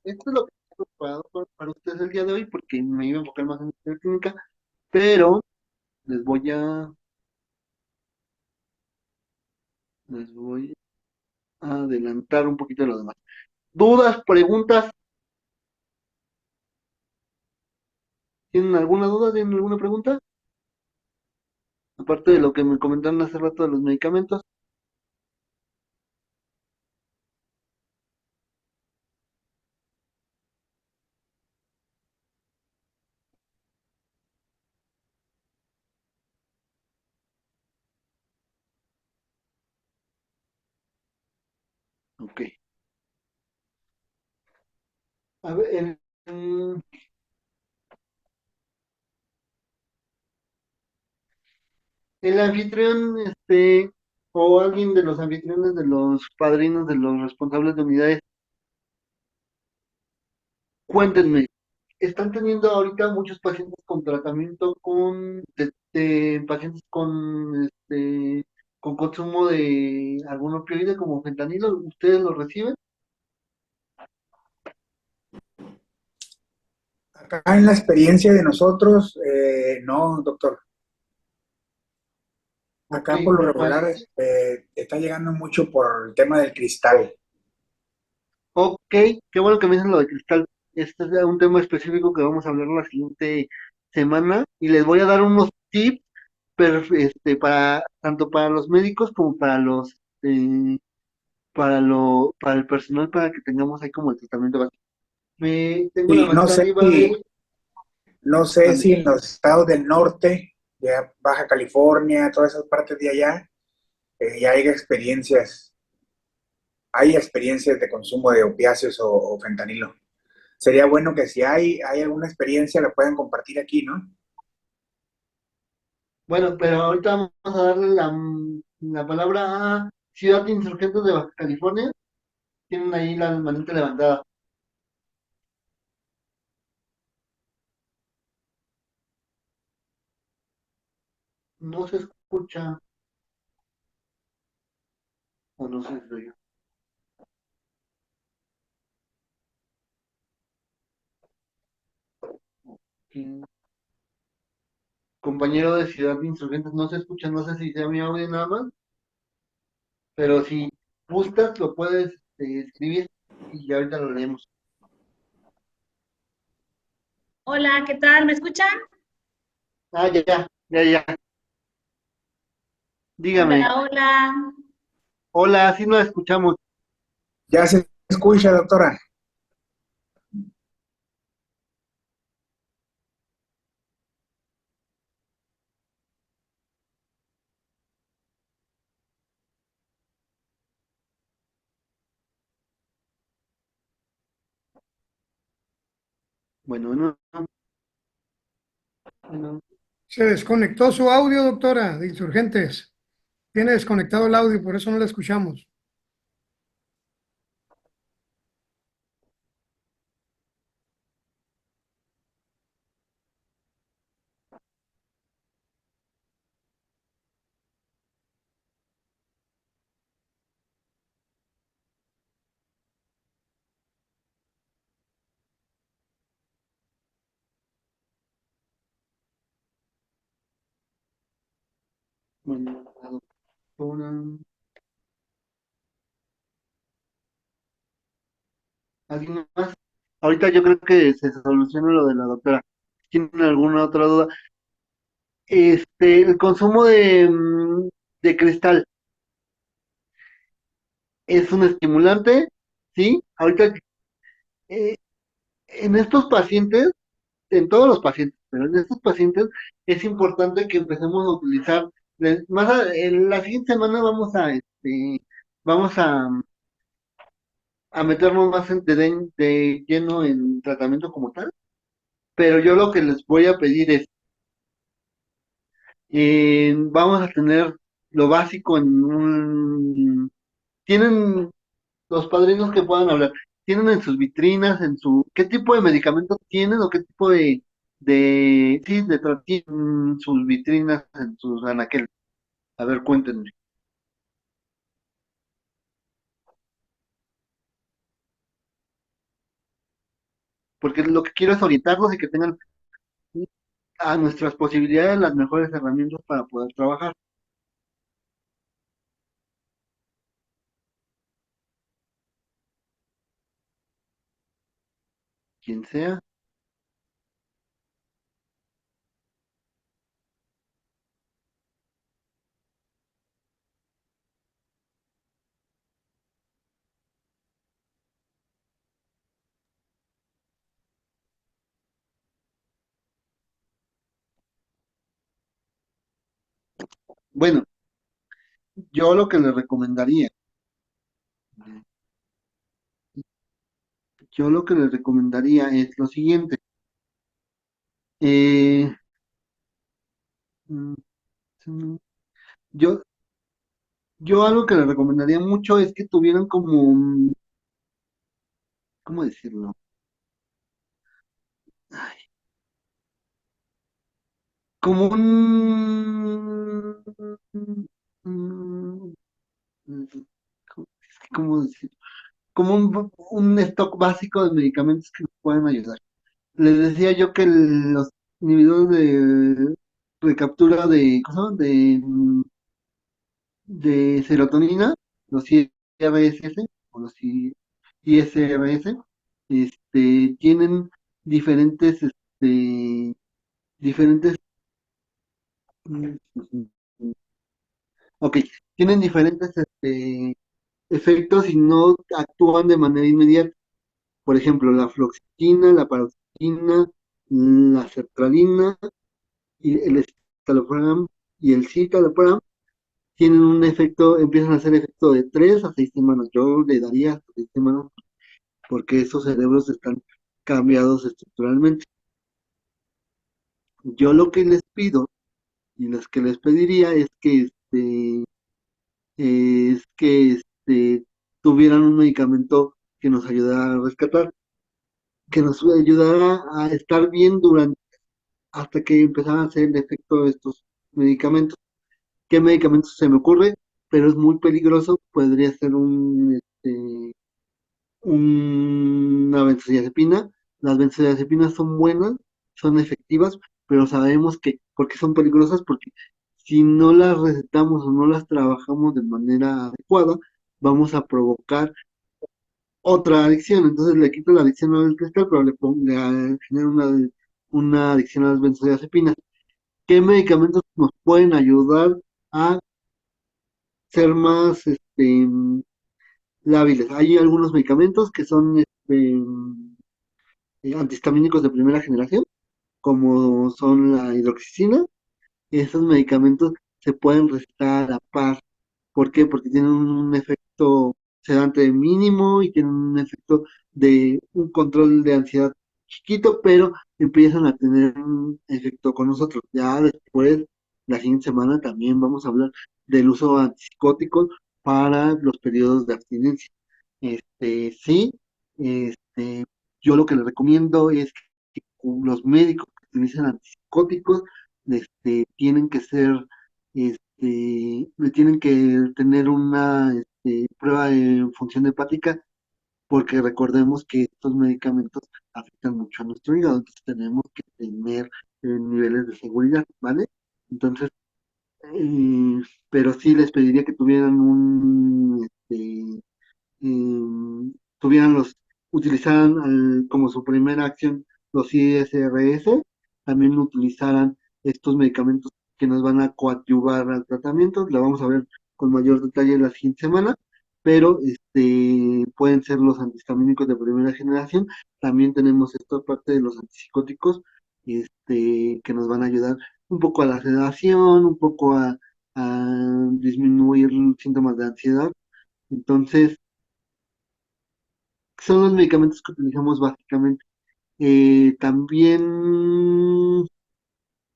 Esto es lo que he preparado para ustedes el día de hoy porque me iba a enfocar más en la clínica, pero les voy a, les voy a adelantar un poquito de lo demás. ¿Dudas, preguntas? ¿Tienen alguna duda? ¿Tienen alguna pregunta? Aparte de lo que me comentaron hace rato de los medicamentos. Ok. A ver, el anfitrión, o alguien de los anfitriones, de los padrinos, de los responsables de unidades, cuéntenme, ¿están teniendo ahorita muchos pacientes con tratamiento de pacientes con consumo de algún opioide como fentanilo? ¿Ustedes lo reciben?
Acá en la experiencia de nosotros, no, doctor.
Ok,
Acá por lo
me
regular
parece.
está llegando mucho por el tema del cristal.
Ok, qué bueno que me dicen lo de cristal. Este es un tema específico que vamos a hablar la siguiente semana y les voy a dar unos tips para tanto para los médicos como para el personal para que tengamos ahí como el tratamiento básico. Tengo la
Y
manita arriba de
no sé
mande.
si en los estados del norte, ya Baja California, todas esas partes de allá, ya hay experiencias de consumo de opiáceos o fentanilo. Sería bueno que si hay alguna experiencia la puedan compartir aquí, ¿no?
Bueno, pero ahorita vamos a darle la palabra a Ciudad de Insurgentes de Baja California. Tienen ahí la manita levantada. No se escucha, o no sé si soy yo. ¿Quién? Compañero de Ciudad de Insurgentes, no se escucha, no sé si sea mi audio nada más, pero si gustas lo puedes escribir y ya ahorita lo leemos.
Hola, ¿qué tal? ¿Me escuchan?
Ah, ya, ya, ya, ya.
Hola,
Dígame.
hola.
Hola, sí nos escuchamos.
Ya se escucha, doctora.
Bueno, no, no.
Se desconectó su audio, doctora, de Insurgentes. Tiene desconectado el audio, por eso no la escuchamos.
Bueno, la doctora. ¿Alguien más? Ahorita yo creo que se soluciona lo de la doctora. ¿Tienen alguna otra duda? El consumo de cristal es un estimulante, ¿sí? Ahorita, eh, en estos pacientes, en todos los pacientes, pero en estos pacientes es importante que empecemos a utilizar, en la siguiente semana vamos a meternos más de lleno en tratamiento como tal, pero yo lo que les voy a pedir es, vamos a tener lo básico tienen los padrinos que puedan hablar, tienen en sus vitrinas, qué tipo de medicamentos tienen o qué tipo sí, de tratamiento en sus vitrinas, en sus anaqueles. A ver, cuéntenme. Porque lo que quiero es orientarlos y que tengan a nuestras posibilidades las mejores herramientas para poder trabajar. Quien sea. Bueno, yo lo que le recomendaría, yo lo que le recomendaría es lo siguiente. Eh, mm, mm, yo, yo algo que le recomendaría mucho es que tuvieran como, ¿cómo decirlo? Como un- ¿cómo decirlo? Como un stock básico de medicamentos que nos pueden ayudar. Les decía yo que los inhibidores de captura ¿cómo se llama? De serotonina, los IRSS o los ISRS, tienen diferentes, diferentes, mm, ok, tienen diferentes, efectos y no actúan de manera inmediata. Por ejemplo, la fluoxetina, la paroxetina, la sertralina y el escitalopram y el citalopram tienen un efecto, empiezan a hacer efecto de 3 a 6 semanas. Yo le daría hasta 6 semanas porque esos cerebros están cambiados estructuralmente. Yo lo que les pido y los que les pediría es que tuvieran un medicamento que nos ayudara a rescatar, que nos ayudara a estar bien durante hasta que empezaran a hacer el efecto de estos medicamentos. ¿Qué medicamentos se me ocurre? Pero es muy peligroso, podría ser una benzodiazepina. Las benzodiazepinas son buenas, son efectivas, pero sabemos que, porque son peligrosas, porque si no las recetamos o no las trabajamos de manera adecuada, vamos a provocar otra adicción. Entonces le quito la adicción al cristal, pero le genero una adicción a las benzodiazepinas. ¿Qué medicamentos nos pueden ayudar a ser más lábiles? Hay algunos medicamentos que son antihistamínicos de primera generación, como son la hidroxicina. Esos medicamentos se pueden recetar a la par. ¿Por qué? Porque tienen un efecto sedante mínimo y tienen un efecto de un control de ansiedad chiquito, pero empiezan a tener un efecto con nosotros. Ya después, la siguiente semana también vamos a hablar del uso de antipsicóticos para los periodos de abstinencia. Sí, este, yo lo que le recomiendo es que los médicos que utilizan antipsicóticos, tienen que ser, tienen que tener una, prueba de función hepática, porque recordemos que estos medicamentos afectan mucho a nuestro hígado, entonces tenemos que tener niveles de seguridad, ¿vale? Entonces, eh, pero sí les pediría que tuvieran tuvieran utilizaran como su primera acción los ISRS, también utilizaran estos medicamentos que nos van a coadyuvar al tratamiento. La vamos a ver con mayor detalle la siguiente semana, pero pueden ser los antihistamínicos de primera generación. También tenemos esta parte de los antipsicóticos, que nos van a ayudar un poco a la sedación, un poco a disminuir síntomas de ansiedad. Entonces, son los medicamentos que utilizamos básicamente. También,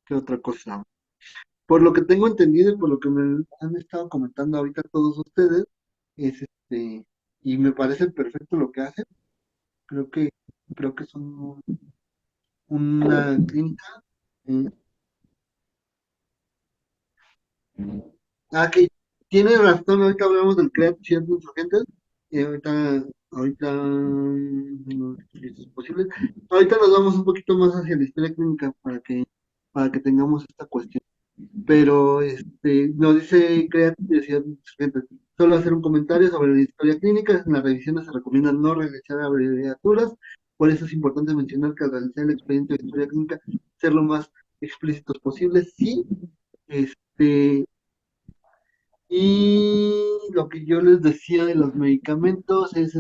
¿qué otra cosa? Por lo que tengo entendido y por lo que me han estado comentando ahorita todos ustedes, es y me parece perfecto lo que hacen. Creo que, creo que son una clínica. eh, que tiene razón, ahorita hablamos del CREAT, ciertos insurgentes, y ahorita, no sé si es posible. Ahorita nos vamos un poquito más hacia la historia clínica para que tengamos esta cuestión. Pero nos dice CREAT, Ciudad Insurgentes, solo hacer un comentario sobre la historia clínica. En las revisiones se recomienda no regresar a abreviaturas, por eso es importante mencionar que al realizar el expediente de historia clínica, ser lo más explícitos posible. Sí, este, y lo que yo les decía de los medicamentos es,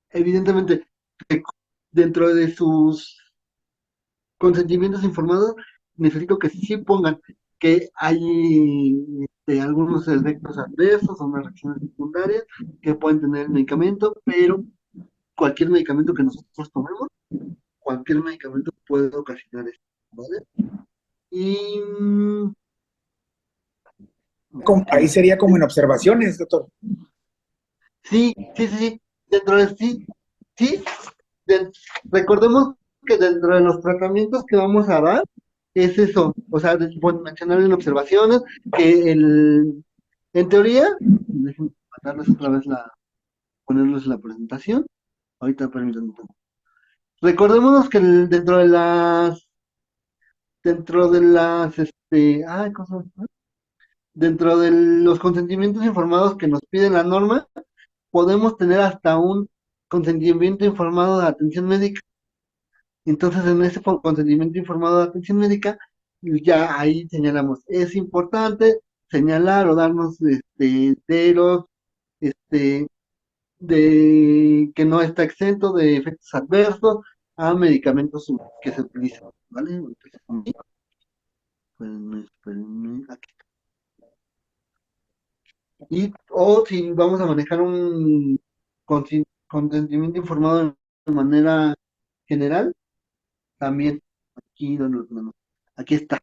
evidentemente, dentro de sus consentimientos informados, necesito que sí pongan que hay algunos efectos adversos o unas reacciones secundarias que pueden tener el medicamento, pero cualquier medicamento que nosotros tomemos, cualquier medicamento puede ocasionar esto, ¿vale? Y
Ahí sería como en observaciones, doctor.
sí, sí, sí, sí, dentro de sí, sí, de- recordemos que dentro de los tratamientos que vamos a dar, es eso, o sea, bueno, mencionar en observaciones que en teoría, déjenme mandarles otra vez ponerles la presentación, ahorita permítanme. Recordémonos que ¿cómo se llama? Dentro de los consentimientos informados que nos pide la norma, podemos tener hasta un consentimiento informado de atención médica. Entonces, en ese consentimiento informado de atención médica, ya ahí señalamos, es importante señalar o darnos este, de que no está exento de efectos adversos a medicamentos que se utilizan, ¿vale? Entonces, espérenme, aquí. O si vamos a manejar un consentimiento informado de manera general, también aquí, donde lo tenemos. Aquí está.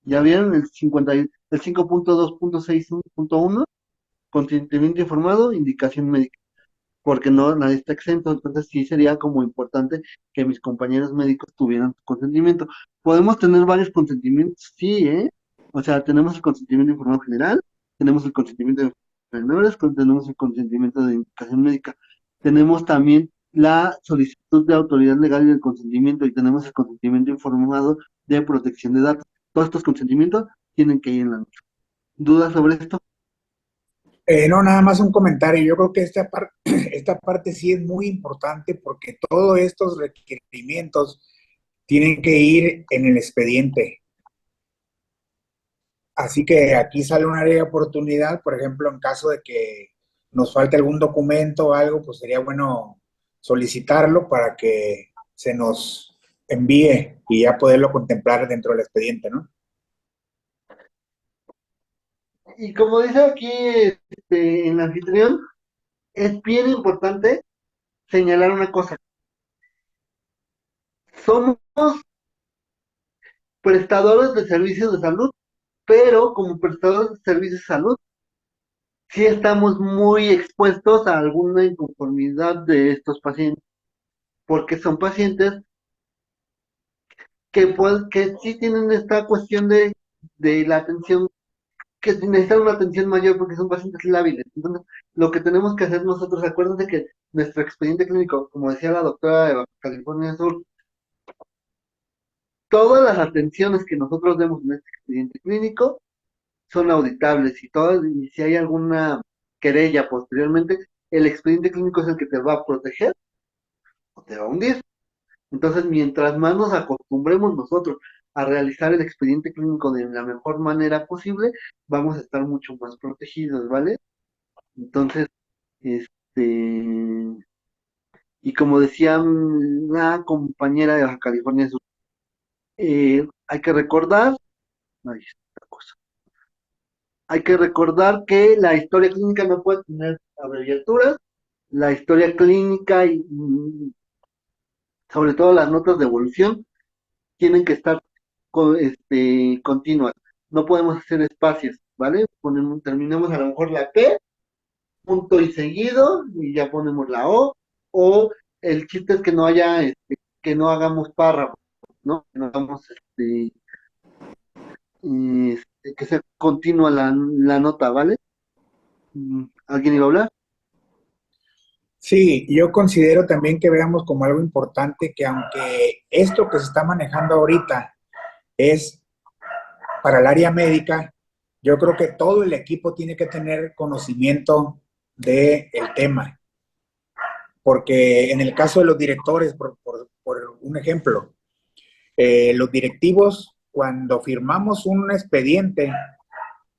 ¿Ya vieron el 5.2.6.1? Consentimiento informado, indicación médica, porque no, nadie está exento, entonces sí sería como importante que mis compañeros médicos tuvieran su consentimiento. Podemos tener varios consentimientos, sí, ¿eh? O sea, tenemos el consentimiento informado general, tenemos el consentimiento de menores, tenemos el consentimiento de indicación médica, tenemos también la solicitud de autoridad legal y el consentimiento, y tenemos el consentimiento informado de protección de datos. Todos estos consentimientos tienen que ir en la nota. ¿Dudas sobre esto?
No, nada más un comentario. Yo creo que esta parte sí es muy importante porque todos estos requerimientos tienen que ir en el expediente. Así que aquí sale una área de oportunidad, por ejemplo, en caso de que nos falte algún documento o algo, pues sería bueno solicitarlo para que se nos envíe y ya poderlo contemplar dentro del expediente, ¿no?
Y como dice aquí en el anfitrión, es bien importante señalar una cosa. Somos prestadores de servicios de salud, pero como prestadores de servicios de salud, sí estamos muy expuestos a alguna inconformidad de estos pacientes, porque son pacientes que sí tienen esta cuestión de la atención, que necesitan una atención mayor porque son pacientes lábiles. Entonces, lo que tenemos que hacer nosotros, acuérdense que nuestro expediente clínico, como decía la doctora de Baja California Sur, todas las atenciones que nosotros demos en este expediente clínico son auditables y si hay alguna querella posteriormente, el expediente clínico es el que te va a proteger o te va a hundir. Entonces, mientras más nos acostumbremos nosotros a realizar el expediente clínico de la mejor manera posible, vamos a estar mucho más protegidos, ¿vale? Entonces, este, y como decía la compañera de Baja California Sur, hay que recordar, ay, esta cosa. Hay que recordar que la historia clínica no puede tener abreviaturas. La historia clínica y sobre todo las notas de evolución tienen que estar continuas. No podemos hacer espacios, ¿vale? Terminamos a lo mejor la P, punto y seguido, y ya ponemos la o el chiste es que no haya, que no hagamos párrafos, ¿no? Que no hagamos, que sea continua la nota, ¿vale? ¿Alguien iba a hablar?
Sí, yo considero también que veamos como algo importante que aunque esto que se está manejando ahorita es para el área médica, yo creo que todo el equipo tiene que tener conocimiento del tema, porque en el caso de los directores, por un ejemplo, los directivos, cuando firmamos un expediente,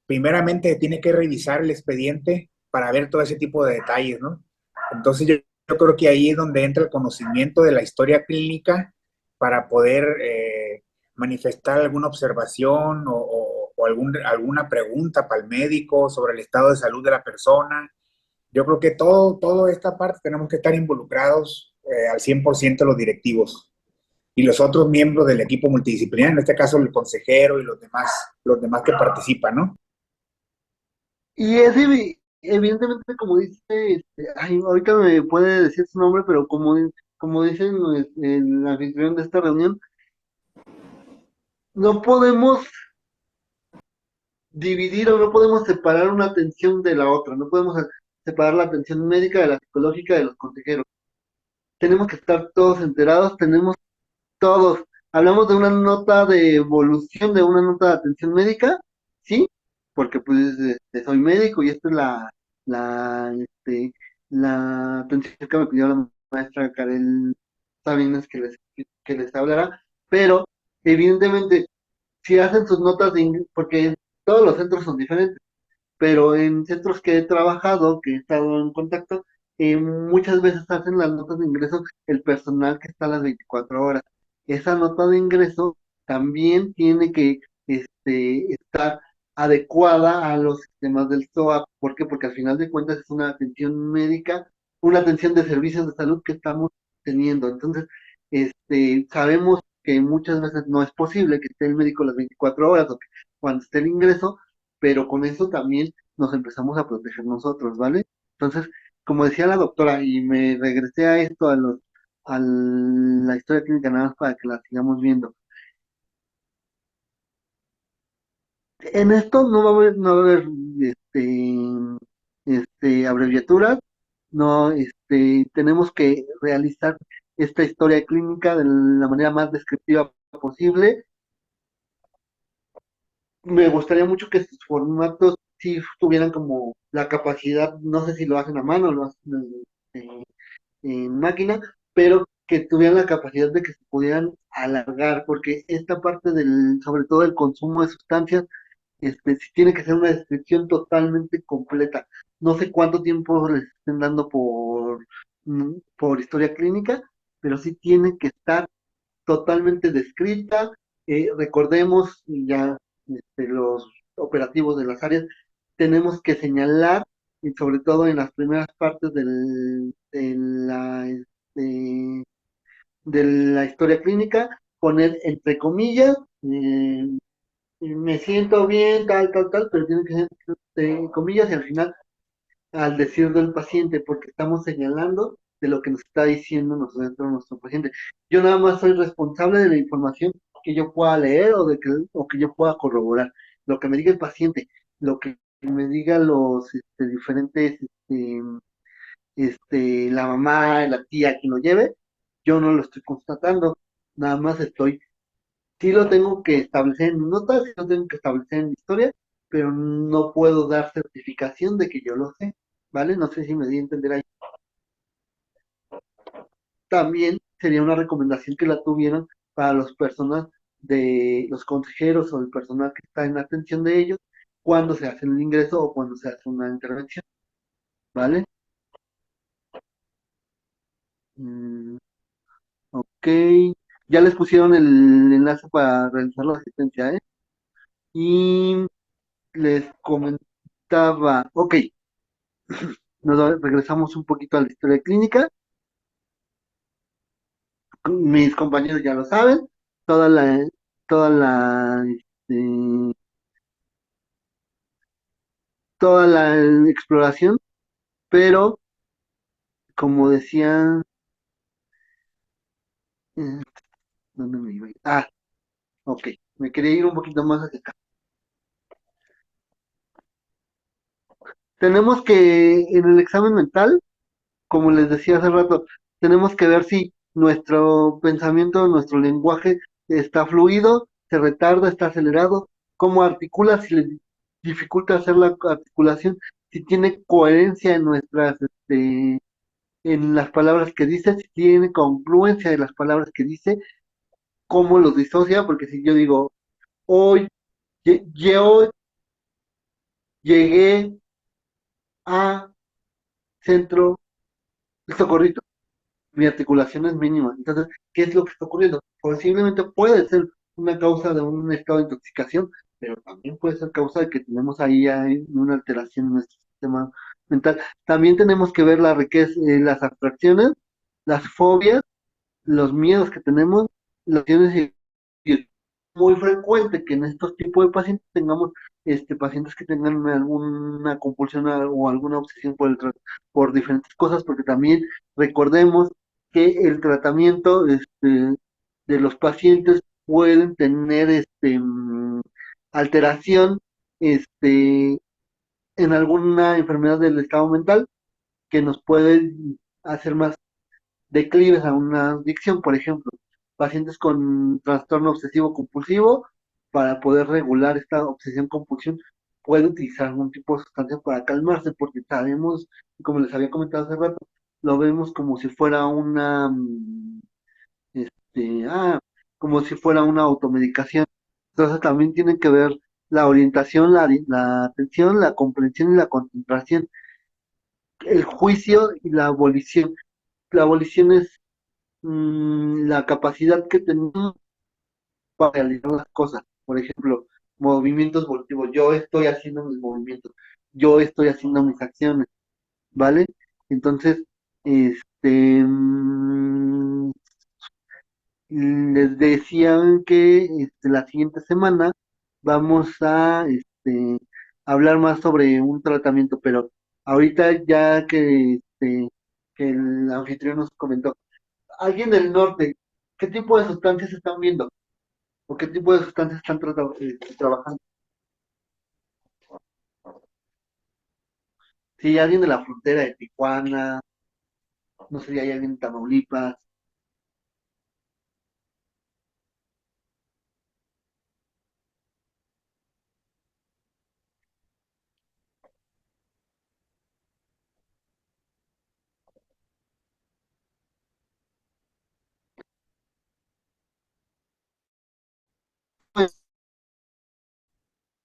primeramente tiene que revisar el expediente para ver todo ese tipo de detalles, ¿no? Entonces yo creo que ahí es donde entra el conocimiento de la historia clínica para poder manifestar alguna observación o alguna pregunta para el médico sobre el estado de salud de la persona. Yo creo que toda esta parte tenemos que estar involucrados al 100% los directivos y los otros miembros del equipo multidisciplinario, en este caso el consejero y los demás que participan, ¿no?
Y es evidentemente, como dice, ay, ahorita me puede decir su nombre, pero como dicen el anfitrión de esta reunión, no podemos dividir o no podemos separar una atención de la otra, no podemos separar la atención médica de la psicológica de los consejeros. Tenemos que estar todos enterados, tenemos todos. Hablamos de una nota de evolución, de una nota de atención médica, ¿sí? Porque pues soy médico y esta es la atención que me pidió la maestra Karel Sabines que les hablará, pero evidentemente si hacen sus notas porque todos los centros son diferentes, pero en centros que he trabajado, que he estado en contacto, muchas veces hacen las notas de ingreso el personal que está a las 24 horas. Esa nota de ingreso también tiene que estar adecuada a los sistemas del SOAP. ¿Por qué? Porque al final de cuentas es una atención médica, una atención de servicios de salud que estamos teniendo. Entonces, sabemos que muchas veces no es posible que esté el médico las 24 horas o que cuando esté el ingreso, pero con eso también nos empezamos a proteger nosotros, ¿vale? Entonces, como decía la doctora, y me regresé a esto, a la historia clínica, nada más para que la sigamos viendo. En esto no va a haber abreviaturas, no, tenemos que realizar esta historia clínica de la manera más descriptiva posible. Me gustaría mucho que estos formatos sí tuvieran como la capacidad, no sé si lo hacen a mano o lo hacen en máquina, pero que tuvieran la capacidad de que se pudieran alargar, porque esta parte sobre todo el consumo de sustancias, sí tiene que ser una descripción totalmente completa. No sé cuánto tiempo les estén dando por historia clínica, pero sí tiene que estar totalmente descrita. Recordemos ya los operativos de las áreas, tenemos que señalar, y sobre todo en las primeras partes de la historia clínica, poner entre comillas, me siento bien, tal, tal, tal, pero tiene que ser entre comillas y al final al decir del paciente, porque estamos señalando de lo que nos está diciendo nuestro paciente. Yo nada más soy responsable de la información que yo pueda leer o que yo pueda corroborar. Lo que me diga el paciente, lo que me diga los diferentes, la mamá, la tía, quien lo lleve, yo no lo estoy constatando, nada más sí lo tengo que establecer en notas, sí lo tengo que establecer en mi historia, pero no puedo dar certificación de que yo lo sé, ¿vale? No sé si me di a entender ahí. También sería una recomendación que la tuvieran para las personas de los consejeros o el personal que está en atención de ellos cuando se hace el ingreso o cuando se hace una intervención, ¿vale? Mm, ok, ya les pusieron el enlace para realizar la asistencia, ¿eh? Y les comentaba, ok, regresamos un poquito a la historia clínica. Mis compañeros ya lo saben, toda la, toda la, toda la exploración, pero como decía, eh, ¿dónde me iba? Ah, ok, me quería ir un poquito más hacia acá. Tenemos que, en el examen mental, como les decía hace rato, tenemos que ver si nuestro pensamiento, nuestro lenguaje está fluido, se retarda, está acelerado, cómo articula, si le dificulta hacer la articulación, si tiene coherencia en las palabras que dice, si tiene congruencia de las palabras que dice, cómo los disocia, porque si yo digo, hoy, yo llegué a centro de socorrito, mi articulación es mínima. Entonces, ¿qué es lo que está ocurriendo? Posiblemente puede ser una causa de un estado de intoxicación, pero también puede ser causa de que tenemos ahí hay una alteración en nuestro sistema mental. También tenemos que ver la riqueza, las abstracciones, las fobias, los miedos que tenemos, las acciones y es muy frecuente que en estos tipos de pacientes tengamos pacientes que tengan alguna compulsión o alguna obsesión por diferentes cosas, porque también recordemos que el tratamiento de los pacientes pueden tener alteración en alguna enfermedad del estado mental que nos puede hacer más declives a una adicción, por ejemplo, pacientes con trastorno obsesivo compulsivo, para poder regular esta obsesión compulsión, puede utilizar algún tipo de sustancia para calmarse, porque sabemos, como les había comentado hace rato, lo vemos como si fuera este, ah, como si fuera una automedicación. Entonces también tienen que ver la orientación, la atención, la comprensión y la concentración, el juicio y la abolición. La abolición es la capacidad que tenemos para realizar las cosas. Por ejemplo, movimientos volitivos. Yo estoy haciendo mis movimientos, yo estoy haciendo mis acciones, ¿vale? Entonces, este, mm, les decían que la siguiente semana vamos a hablar más sobre un tratamiento, pero ahorita ya que el anfitrión nos comentó, alguien del norte, ¿qué tipo de sustancias están viendo? ¿O qué tipo de sustancias están trabajando? Si alguien de la frontera de Tijuana, no sé si hay alguien de Tamaulipas.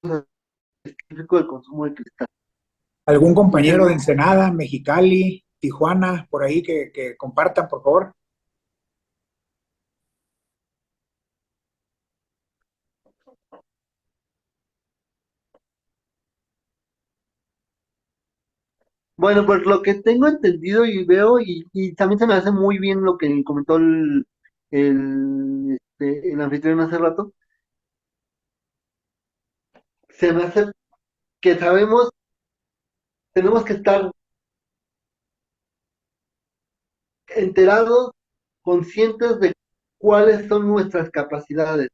Pues, específico del consumo de cristal.
¿Algún
Y
compañero de
tenemos,
Ensenada, Mexicali, Tijuana, por ahí que compartan, por favor?
bueno, pues lo que tengo entendido y veo, y también se me hace muy bien lo que comentó el anfitrión hace rato, se me hace que sabemos, tenemos que estar enterados, conscientes de cuáles son nuestras capacidades.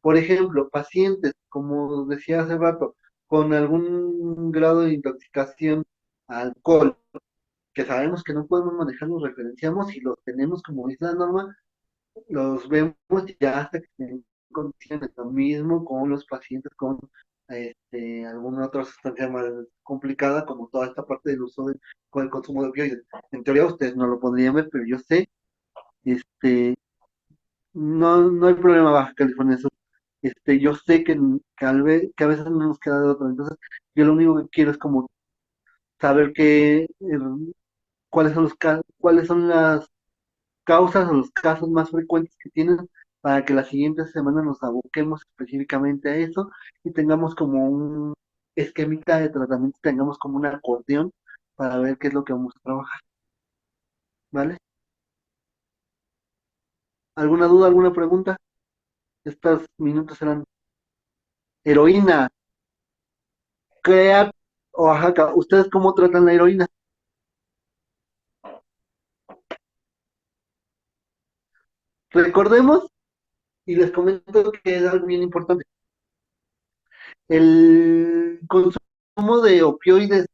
Por ejemplo, pacientes, como decía hace rato, con algún grado de intoxicación a alcohol, que sabemos que no podemos manejar, los referenciamos y los tenemos como es la norma, los vemos ya hasta que estén en condiciones. Lo mismo con los pacientes con alguna otra sustancia más complicada, como toda esta parte del uso con el consumo de opioides. En teoría ustedes no lo podrían ver, pero yo sé, este, no hay problema Baja California Sur. Yo sé que a veces no nos queda de otra. Entonces, yo lo único que quiero es como saber cuáles son las causas o los casos más frecuentes que tienen, para que la siguiente semana nos aboquemos específicamente a eso y tengamos como un esquemita de tratamiento, tengamos como un acordeón para ver qué es lo que vamos a trabajar, ¿vale? ¿Alguna duda, alguna pregunta? Estos minutos serán heroína, CREAT, Oaxaca. ¿Ustedes cómo tratan la heroína? Recordemos, y les comento que es algo bien importante, el consumo de opioides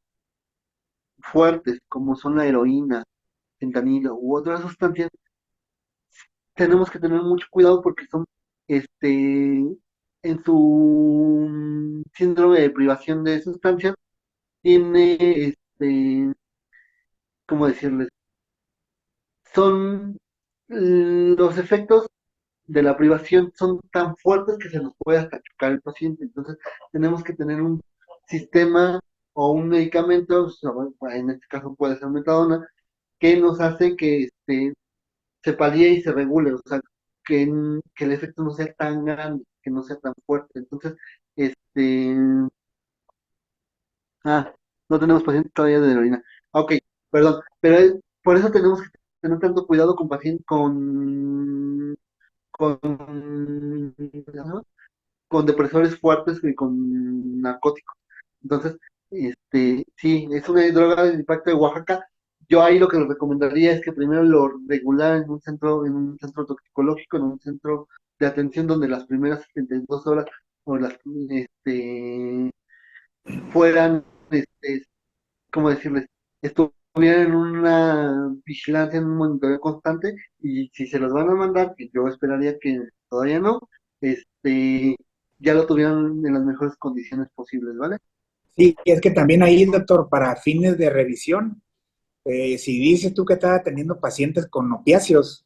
fuertes, como son la heroína, fentanilo u otras sustancias, tenemos que tener mucho cuidado porque son, en su síndrome de privación de sustancias, tiene, ¿cómo decirles? Son los efectos de la privación son tan fuertes que se nos puede hasta chocar el paciente. Entonces, tenemos que tener un sistema o un medicamento, en este caso puede ser metadona, que nos hace que se palíe y se regule, o sea, que el efecto no sea tan grande. que no sea tan fuerte. Entonces, no tenemos pacientes todavía de heroína. Ok, perdón, pero por eso tenemos que tener tanto cuidado con pacientes ¿no? Con depresores fuertes y con narcóticos. Entonces, sí, es una droga de impacto de Oaxaca. Yo ahí lo que les recomendaría es que primero lo regularan en un centro toxicológico, en un centro de atención donde las primeras 72 horas o las fueran, ¿cómo decirles? Estuvieran en una vigilancia, en un monitoreo constante, y si se los van a mandar, que yo esperaría que todavía no, ya lo tuvieran en las mejores condiciones posibles, ¿vale?
Sí, es que también ahí, doctor, para fines de revisión, si dices tú que estás atendiendo pacientes con opiáceos,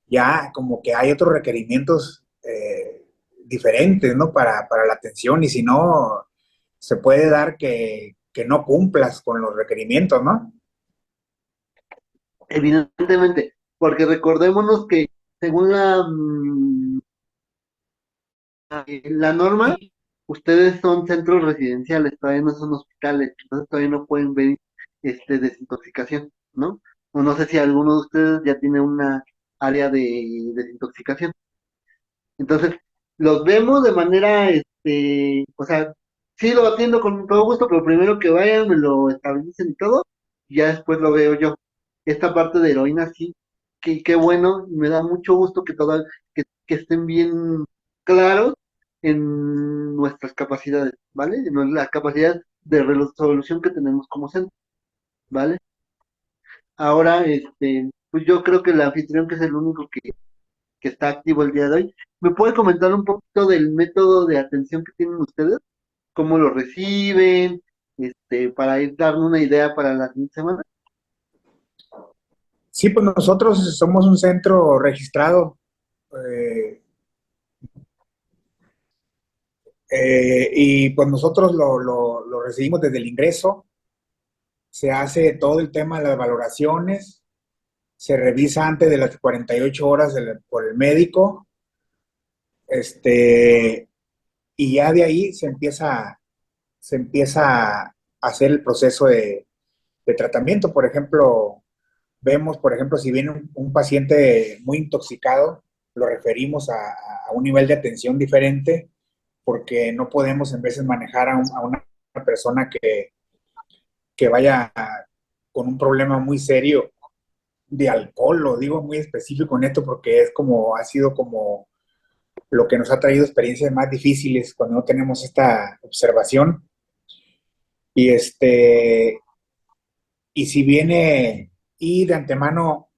ya como que hay otros requerimientos diferentes, ¿no? Para la atención, y si no, se puede dar que no cumplas con los requerimientos, ¿no?
Evidentemente, porque recordémonos que según la norma, ustedes son centros residenciales, todavía no son hospitales, entonces todavía no pueden ver desintoxicación, ¿no? O no sé si alguno de ustedes ya tiene una área de desintoxicación. Entonces, los vemos de manera, o sea, sí lo atiendo con todo gusto, pero primero que vayan, me lo establecen y todo, y ya después lo veo yo. Esta parte de heroína sí, qué bueno, y me da mucho gusto que estén bien claros en nuestras capacidades, ¿vale? En la capacidad de resolución que tenemos como centro, ¿vale? Ahora, pues yo creo que el anfitrión, que es el único que está activo el día de hoy, ¿me puede comentar un poquito del método de atención que tienen ustedes? ¿Cómo lo reciben? Para ir darme una idea para la siguiente semana.
Sí, pues nosotros somos un centro registrado eh, y pues nosotros lo recibimos desde el ingreso, se hace todo el tema de las valoraciones, se revisa antes de las 48 horas por el médico, y ya de ahí se empieza a hacer el proceso de tratamiento. Por ejemplo, vemos, por ejemplo, si viene un paciente muy intoxicado, lo referimos a un nivel de atención diferente, porque no podemos en veces manejar a una persona que vaya con un problema muy serio de alcohol. Lo digo muy específico en esto porque ha sido como lo que nos ha traído experiencias más difíciles cuando no tenemos esta observación. Y y si viene, y de antemano,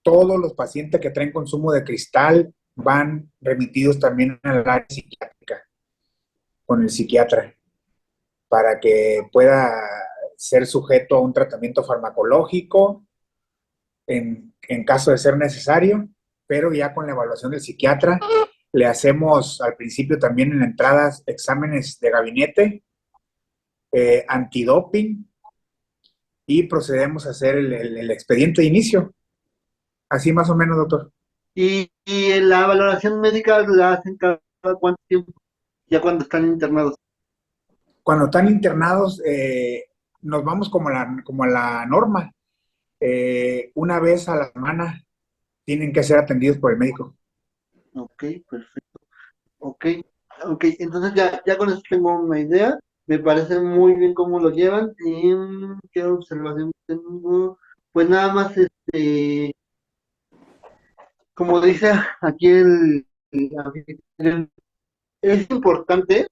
todos los pacientes que traen consumo de cristal van remitidos también al área psiquiátrica con el psiquiatra para que pueda ser sujeto a un tratamiento farmacológico en caso de ser necesario, pero ya con la evaluación del psiquiatra le hacemos al principio también en la entrada exámenes de gabinete, antidoping, y procedemos a hacer el expediente de inicio. Así más o menos, doctor.
Y en la valoración médica la hacen cada cuánto tiempo, ya cuando están internados.
Cuando están internados, nos vamos como a la norma. Una vez a la semana tienen que ser atendidos por el médico.
Ok, perfecto. Ok, ok, entonces ya con eso tengo una idea. Me parece muy bien cómo lo llevan. ¿Qué observación tengo? Pues nada más, como dice aquí es importante.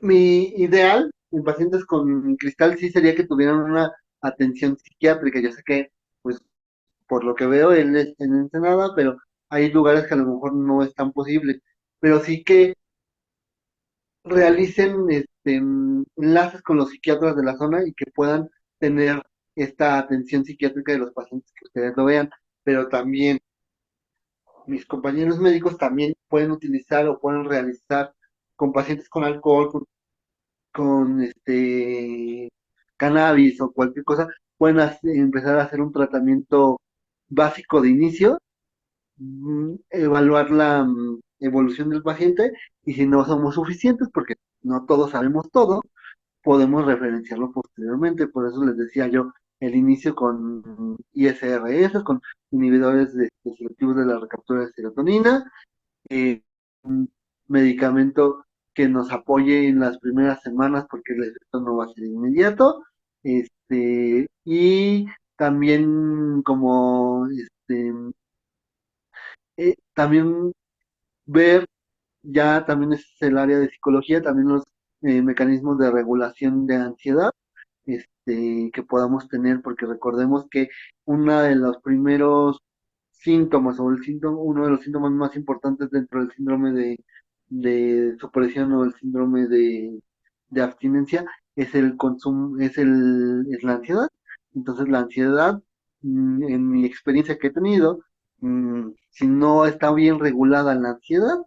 Mi ideal en pacientes con cristal sí sería que tuvieran una atención psiquiátrica. Yo sé que, pues, por lo que veo, él es en Ensenada, pero hay lugares que a lo mejor no es tan posible. Pero sí que realicen enlaces con los psiquiatras de la zona y que puedan tener esta atención psiquiátrica de los pacientes que ustedes lo vean. Pero también mis compañeros médicos también pueden utilizar o pueden realizar con pacientes con alcohol, con cannabis o cualquier cosa, pueden empezar a hacer un tratamiento básico de inicio, evaluar evolución del paciente, y si no somos suficientes, porque no todos sabemos todo, podemos referenciarlo posteriormente. Por eso les decía yo el inicio con ISRS, con inhibidores selectivos de la recaptura de serotonina, un medicamento que nos apoye en las primeras semanas porque el efecto no va a ser inmediato, y también como también ver, ya también es el área de psicología, también los mecanismos de regulación de ansiedad, que podamos tener, porque recordemos que uno de los primeros síntomas o uno de los síntomas más importantes dentro del síndrome de supresión o el síndrome de abstinencia es el consumo, es la ansiedad. Entonces la ansiedad, en mi experiencia que he tenido, si no está bien regulada la ansiedad,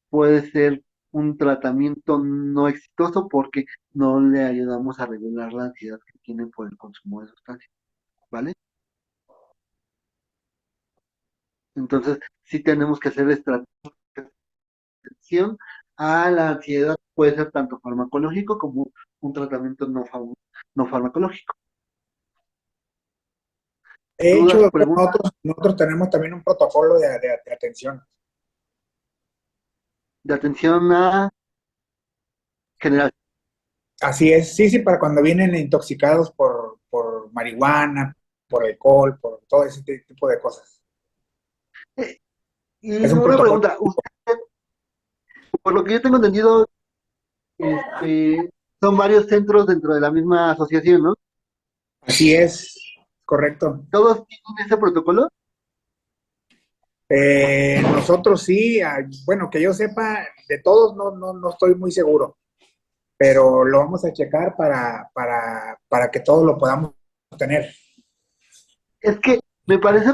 puede ser un tratamiento no exitoso porque no le ayudamos a regular la ansiedad que tienen por el consumo de sustancias, ¿vale? Entonces, sí tenemos que hacer estrategias de atención a la ansiedad, puede ser tanto farmacológico como un tratamiento no farmacológico.
De hecho,
¿Dudas,
doctor,
preguntas?
nosotros tenemos también un protocolo de atención.
De atención a general.
Así es, sí, sí, para cuando vienen intoxicados por marihuana, por alcohol, por todo ese tipo de cosas.
Y
Es un
una
protocolo.
pregunta, usted, por lo que yo tengo entendido, este, son varios centros dentro de la misma asociación, ¿no?
Así es, correcto.
¿Todos tienen ese protocolo?
Nosotros sí, bueno, que yo sepa, de todos no estoy muy seguro, pero lo vamos a checar para que todos lo podamos tener.
Es que me parece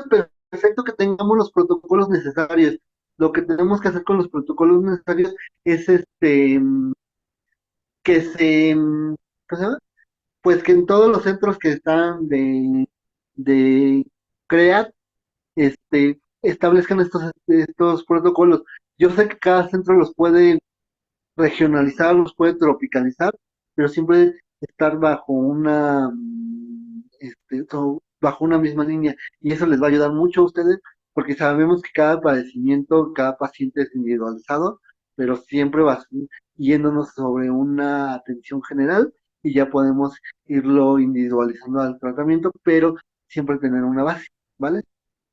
perfecto que tengamos los protocolos necesarios. Lo que tenemos que hacer con los protocolos necesarios es que ¿cómo se llama? Pues que en todos los centros que están de CREAT, establezcan estos protocolos. Yo sé que cada centro los puede regionalizar, los puede tropicalizar, pero siempre estar bajo bajo una misma línea. Y eso les va a ayudar mucho a ustedes, porque sabemos que cada padecimiento, cada paciente es individualizado, pero siempre va yéndonos sobre una atención general y ya podemos irlo individualizando al tratamiento, pero siempre tener una base, ¿vale?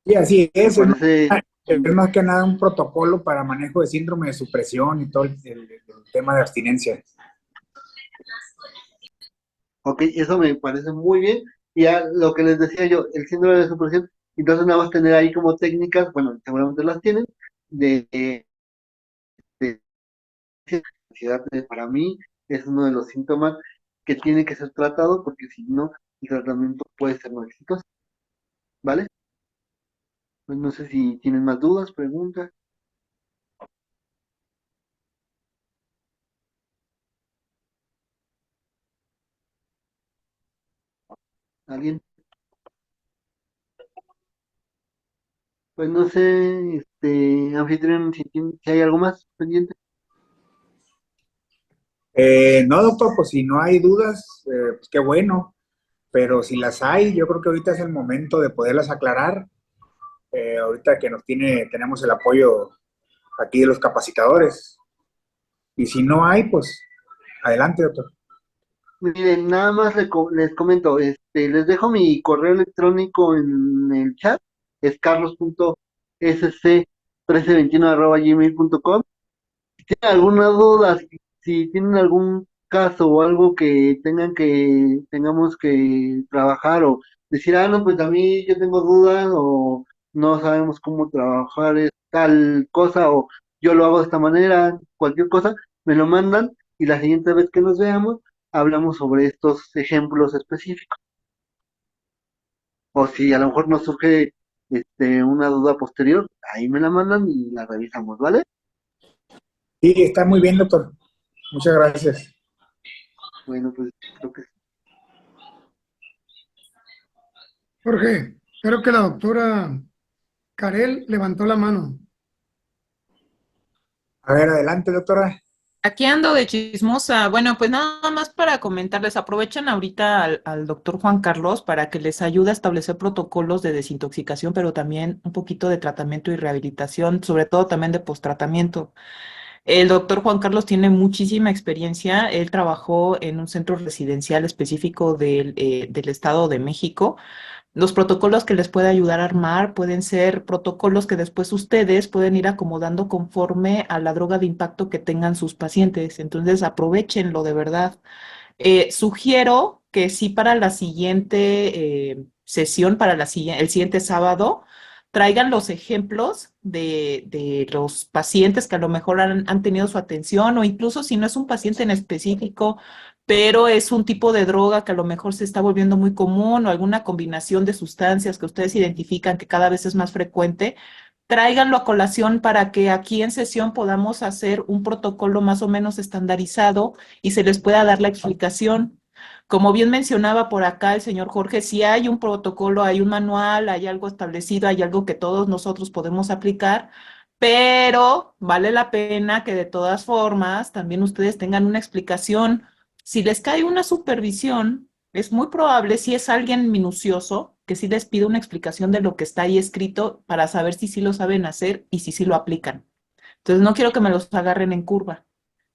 Y así
Me
es
parece.
es más que nada un protocolo para manejo de síndrome de supresión y todo el tema de abstinencia.
Ok, eso me parece muy bien. Y ya lo que les decía yo, el síndrome de supresión, entonces nada más tener ahí como técnicas, bueno, seguramente las tienen, de ansiedad. Para mí es uno de los síntomas que tiene que ser tratado porque si no, el tratamiento puede ser no exitoso, ¿vale? Pues no sé si tienen más dudas, preguntas, alguien. Pues no sé, anfitrión, si hay algo más pendiente.
No, doctor, pues si no hay dudas, pues qué bueno, pero si las hay, yo creo que ahorita es el momento de poderlas aclarar. Ahorita que tenemos el apoyo aquí de los capacitadores. Y si no hay, pues adelante, doctor.
Miren, nada más les comento, les dejo mi correo electrónico en el chat, es carlos.sc1321@gmail.com. Si tienen alguna duda, si tienen algún caso o algo que tengamos que trabajar o decir, no, pues a mí yo tengo dudas o no sabemos cómo trabajar tal cosa o yo lo hago de esta manera, cualquier cosa, me lo mandan y la siguiente vez que nos veamos hablamos sobre estos ejemplos específicos. O si a lo mejor nos surge una duda posterior, ahí me la mandan y la revisamos, ¿vale?
Sí, está muy bien, doctor. Muchas gracias.
Bueno, pues creo que
Jorge, creo que la doctora Karel levantó la mano.
A ver, adelante, doctora.
Aquí ando de chismosa. Bueno, pues nada más para comentarles, aprovechen ahorita al doctor Juan Carlos para que les ayude a establecer protocolos de desintoxicación, pero también un poquito de tratamiento y rehabilitación, sobre todo también de posttratamiento. El doctor Juan Carlos tiene muchísima experiencia. Él trabajó en un centro residencial específico del Estado de México. Los protocolos que les puede ayudar a armar pueden ser protocolos que después ustedes pueden ir acomodando conforme a la droga de impacto que tengan sus pacientes. Entonces, aprovechenlo de verdad. Sugiero que sí para la siguiente sesión, para el siguiente sábado, traigan los ejemplos de los pacientes que a lo mejor han tenido su atención o incluso si no es un paciente en específico, pero es un tipo de droga que a lo mejor se está volviendo muy común o alguna combinación de sustancias que ustedes identifican que cada vez es más frecuente. Tráiganlo a colación para que aquí en sesión podamos hacer un protocolo más o menos estandarizado y se les pueda dar la explicación. Como bien mencionaba por acá el señor Jorge, si hay un protocolo, hay un manual, hay algo establecido, hay algo que todos nosotros podemos aplicar, pero vale la pena que de todas formas también ustedes tengan una explicación. Si les cae una supervisión, es muy probable, si es alguien minucioso, que sí les pida una explicación de lo que está ahí escrito para saber si sí lo saben hacer y si sí lo aplican. Entonces, no quiero que me los agarren en curva.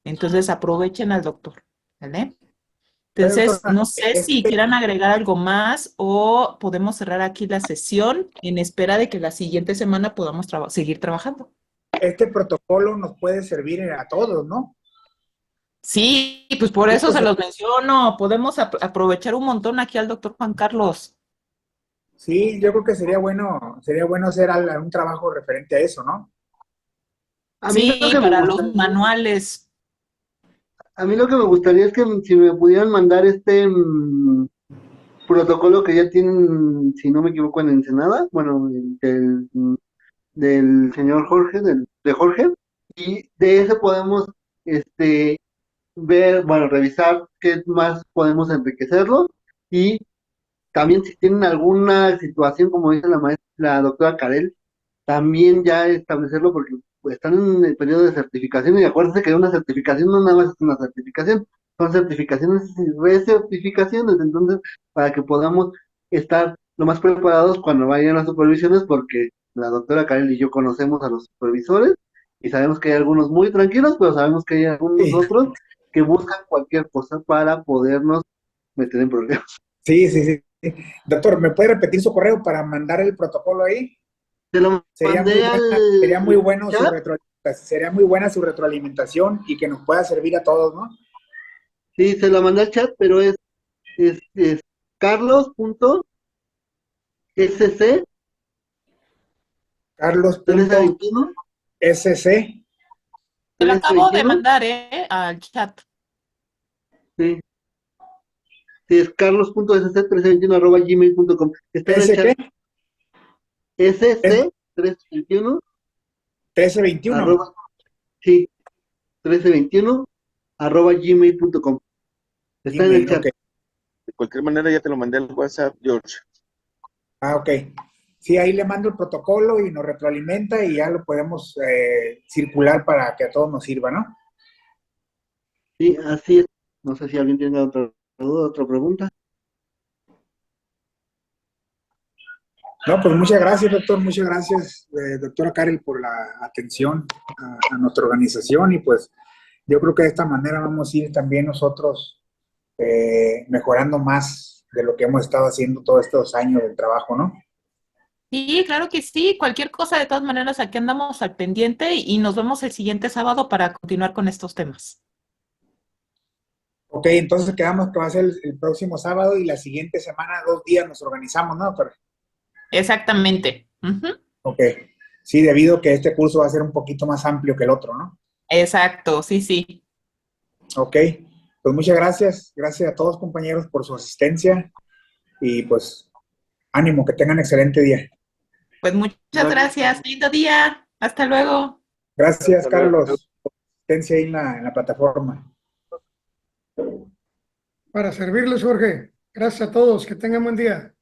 Entonces, aprovechen al doctor, ¿vale?
Oye,
Entonces,
doctora,
no sé si quieran agregar algo más o podemos cerrar aquí la sesión en espera de que la siguiente semana podamos seguir trabajando.
este protocolo nos puede servir a todos, ¿no?
Sí, pues por
Sí,
eso
pues,
se los menciono. Podemos aprovechar un montón aquí al doctor Juan Carlos.
sí, yo creo que sería bueno hacer un trabajo referente a eso, ¿no?
A mí lo
Sí,
que me
para los
gustaría,
manuales.
a mí lo que me gustaría es que si me pudieran mandar este protocolo que ya tienen, si no me equivoco, en Ensenada, bueno, del señor Jorge, de Jorge, y de ese podemos este, ver, bueno, revisar qué más podemos enriquecerlo y también si tienen alguna situación, como dice la maestra, la doctora Karel, también ya establecerlo porque pues, están en el periodo de certificación y acuérdense que una certificación no nada más es una certificación, son certificaciones y recertificaciones, entonces para que podamos estar lo más preparados cuando vayan las supervisiones porque la doctora Karel y yo conocemos a los supervisores y sabemos que hay algunos muy tranquilos, pero sabemos que hay algunos
Sí,
otros que buscan cualquier cosa para podernos meter en problemas.
sí, sí, sí. Doctor, ¿me puede repetir su correo para mandar el protocolo ahí?
Se lo mandé
Sería muy
al
bueno
chat.
sería muy buena su retroalimentación y que nos pueda servir a todos, ¿no?
Sí, se lo mandé al chat, pero es carlos.sc
Carlos.sc
1321
Te lo acabo de
1321.
mandar, al chat.
Sí, sí, es carlos.sc1321 @gmail.com. Está en el
¿SQ?
chat.
Es
sc1321
1321.
arroba, sí, 1321 @gmail.com. Está en el
Gmail,
chat.
ok.
De cualquier manera, ya te lo mandé al WhatsApp, George.
Ah, ok. Sí, ahí le mando el protocolo y nos retroalimenta y ya lo podemos circular para que a todos nos sirva, ¿no?
Sí, así es. No sé si alguien tiene otra duda, otra pregunta.
No, pues muchas gracias, doctor. Muchas gracias, doctora Karel, por la atención a nuestra organización y pues yo creo que de esta manera vamos a ir también nosotros mejorando más de lo que hemos estado haciendo todos estos años del trabajo, ¿no?
Sí, claro que sí. Cualquier cosa, de todas maneras, aquí andamos al pendiente y nos vemos el siguiente sábado para continuar con estos temas.
Ok, entonces quedamos que va a ser el próximo sábado y la siguiente semana, 2 días nos organizamos, ¿no, doctor?
Exactamente. Ujú.
Ok. Sí, debido a que este curso va a ser un poquito más amplio que el otro, ¿no?
Exacto, sí, sí.
Ok. Pues muchas gracias. Gracias a todos, compañeros, por su asistencia y pues ánimo, que tengan excelente día.
Pues muchas gracias. Lindo día. Hasta luego.
Gracias,
Hasta luego.
Carlos, por su asistencia ahí en la plataforma.
Para servirles, Jorge. Gracias a todos. Que tengan buen día.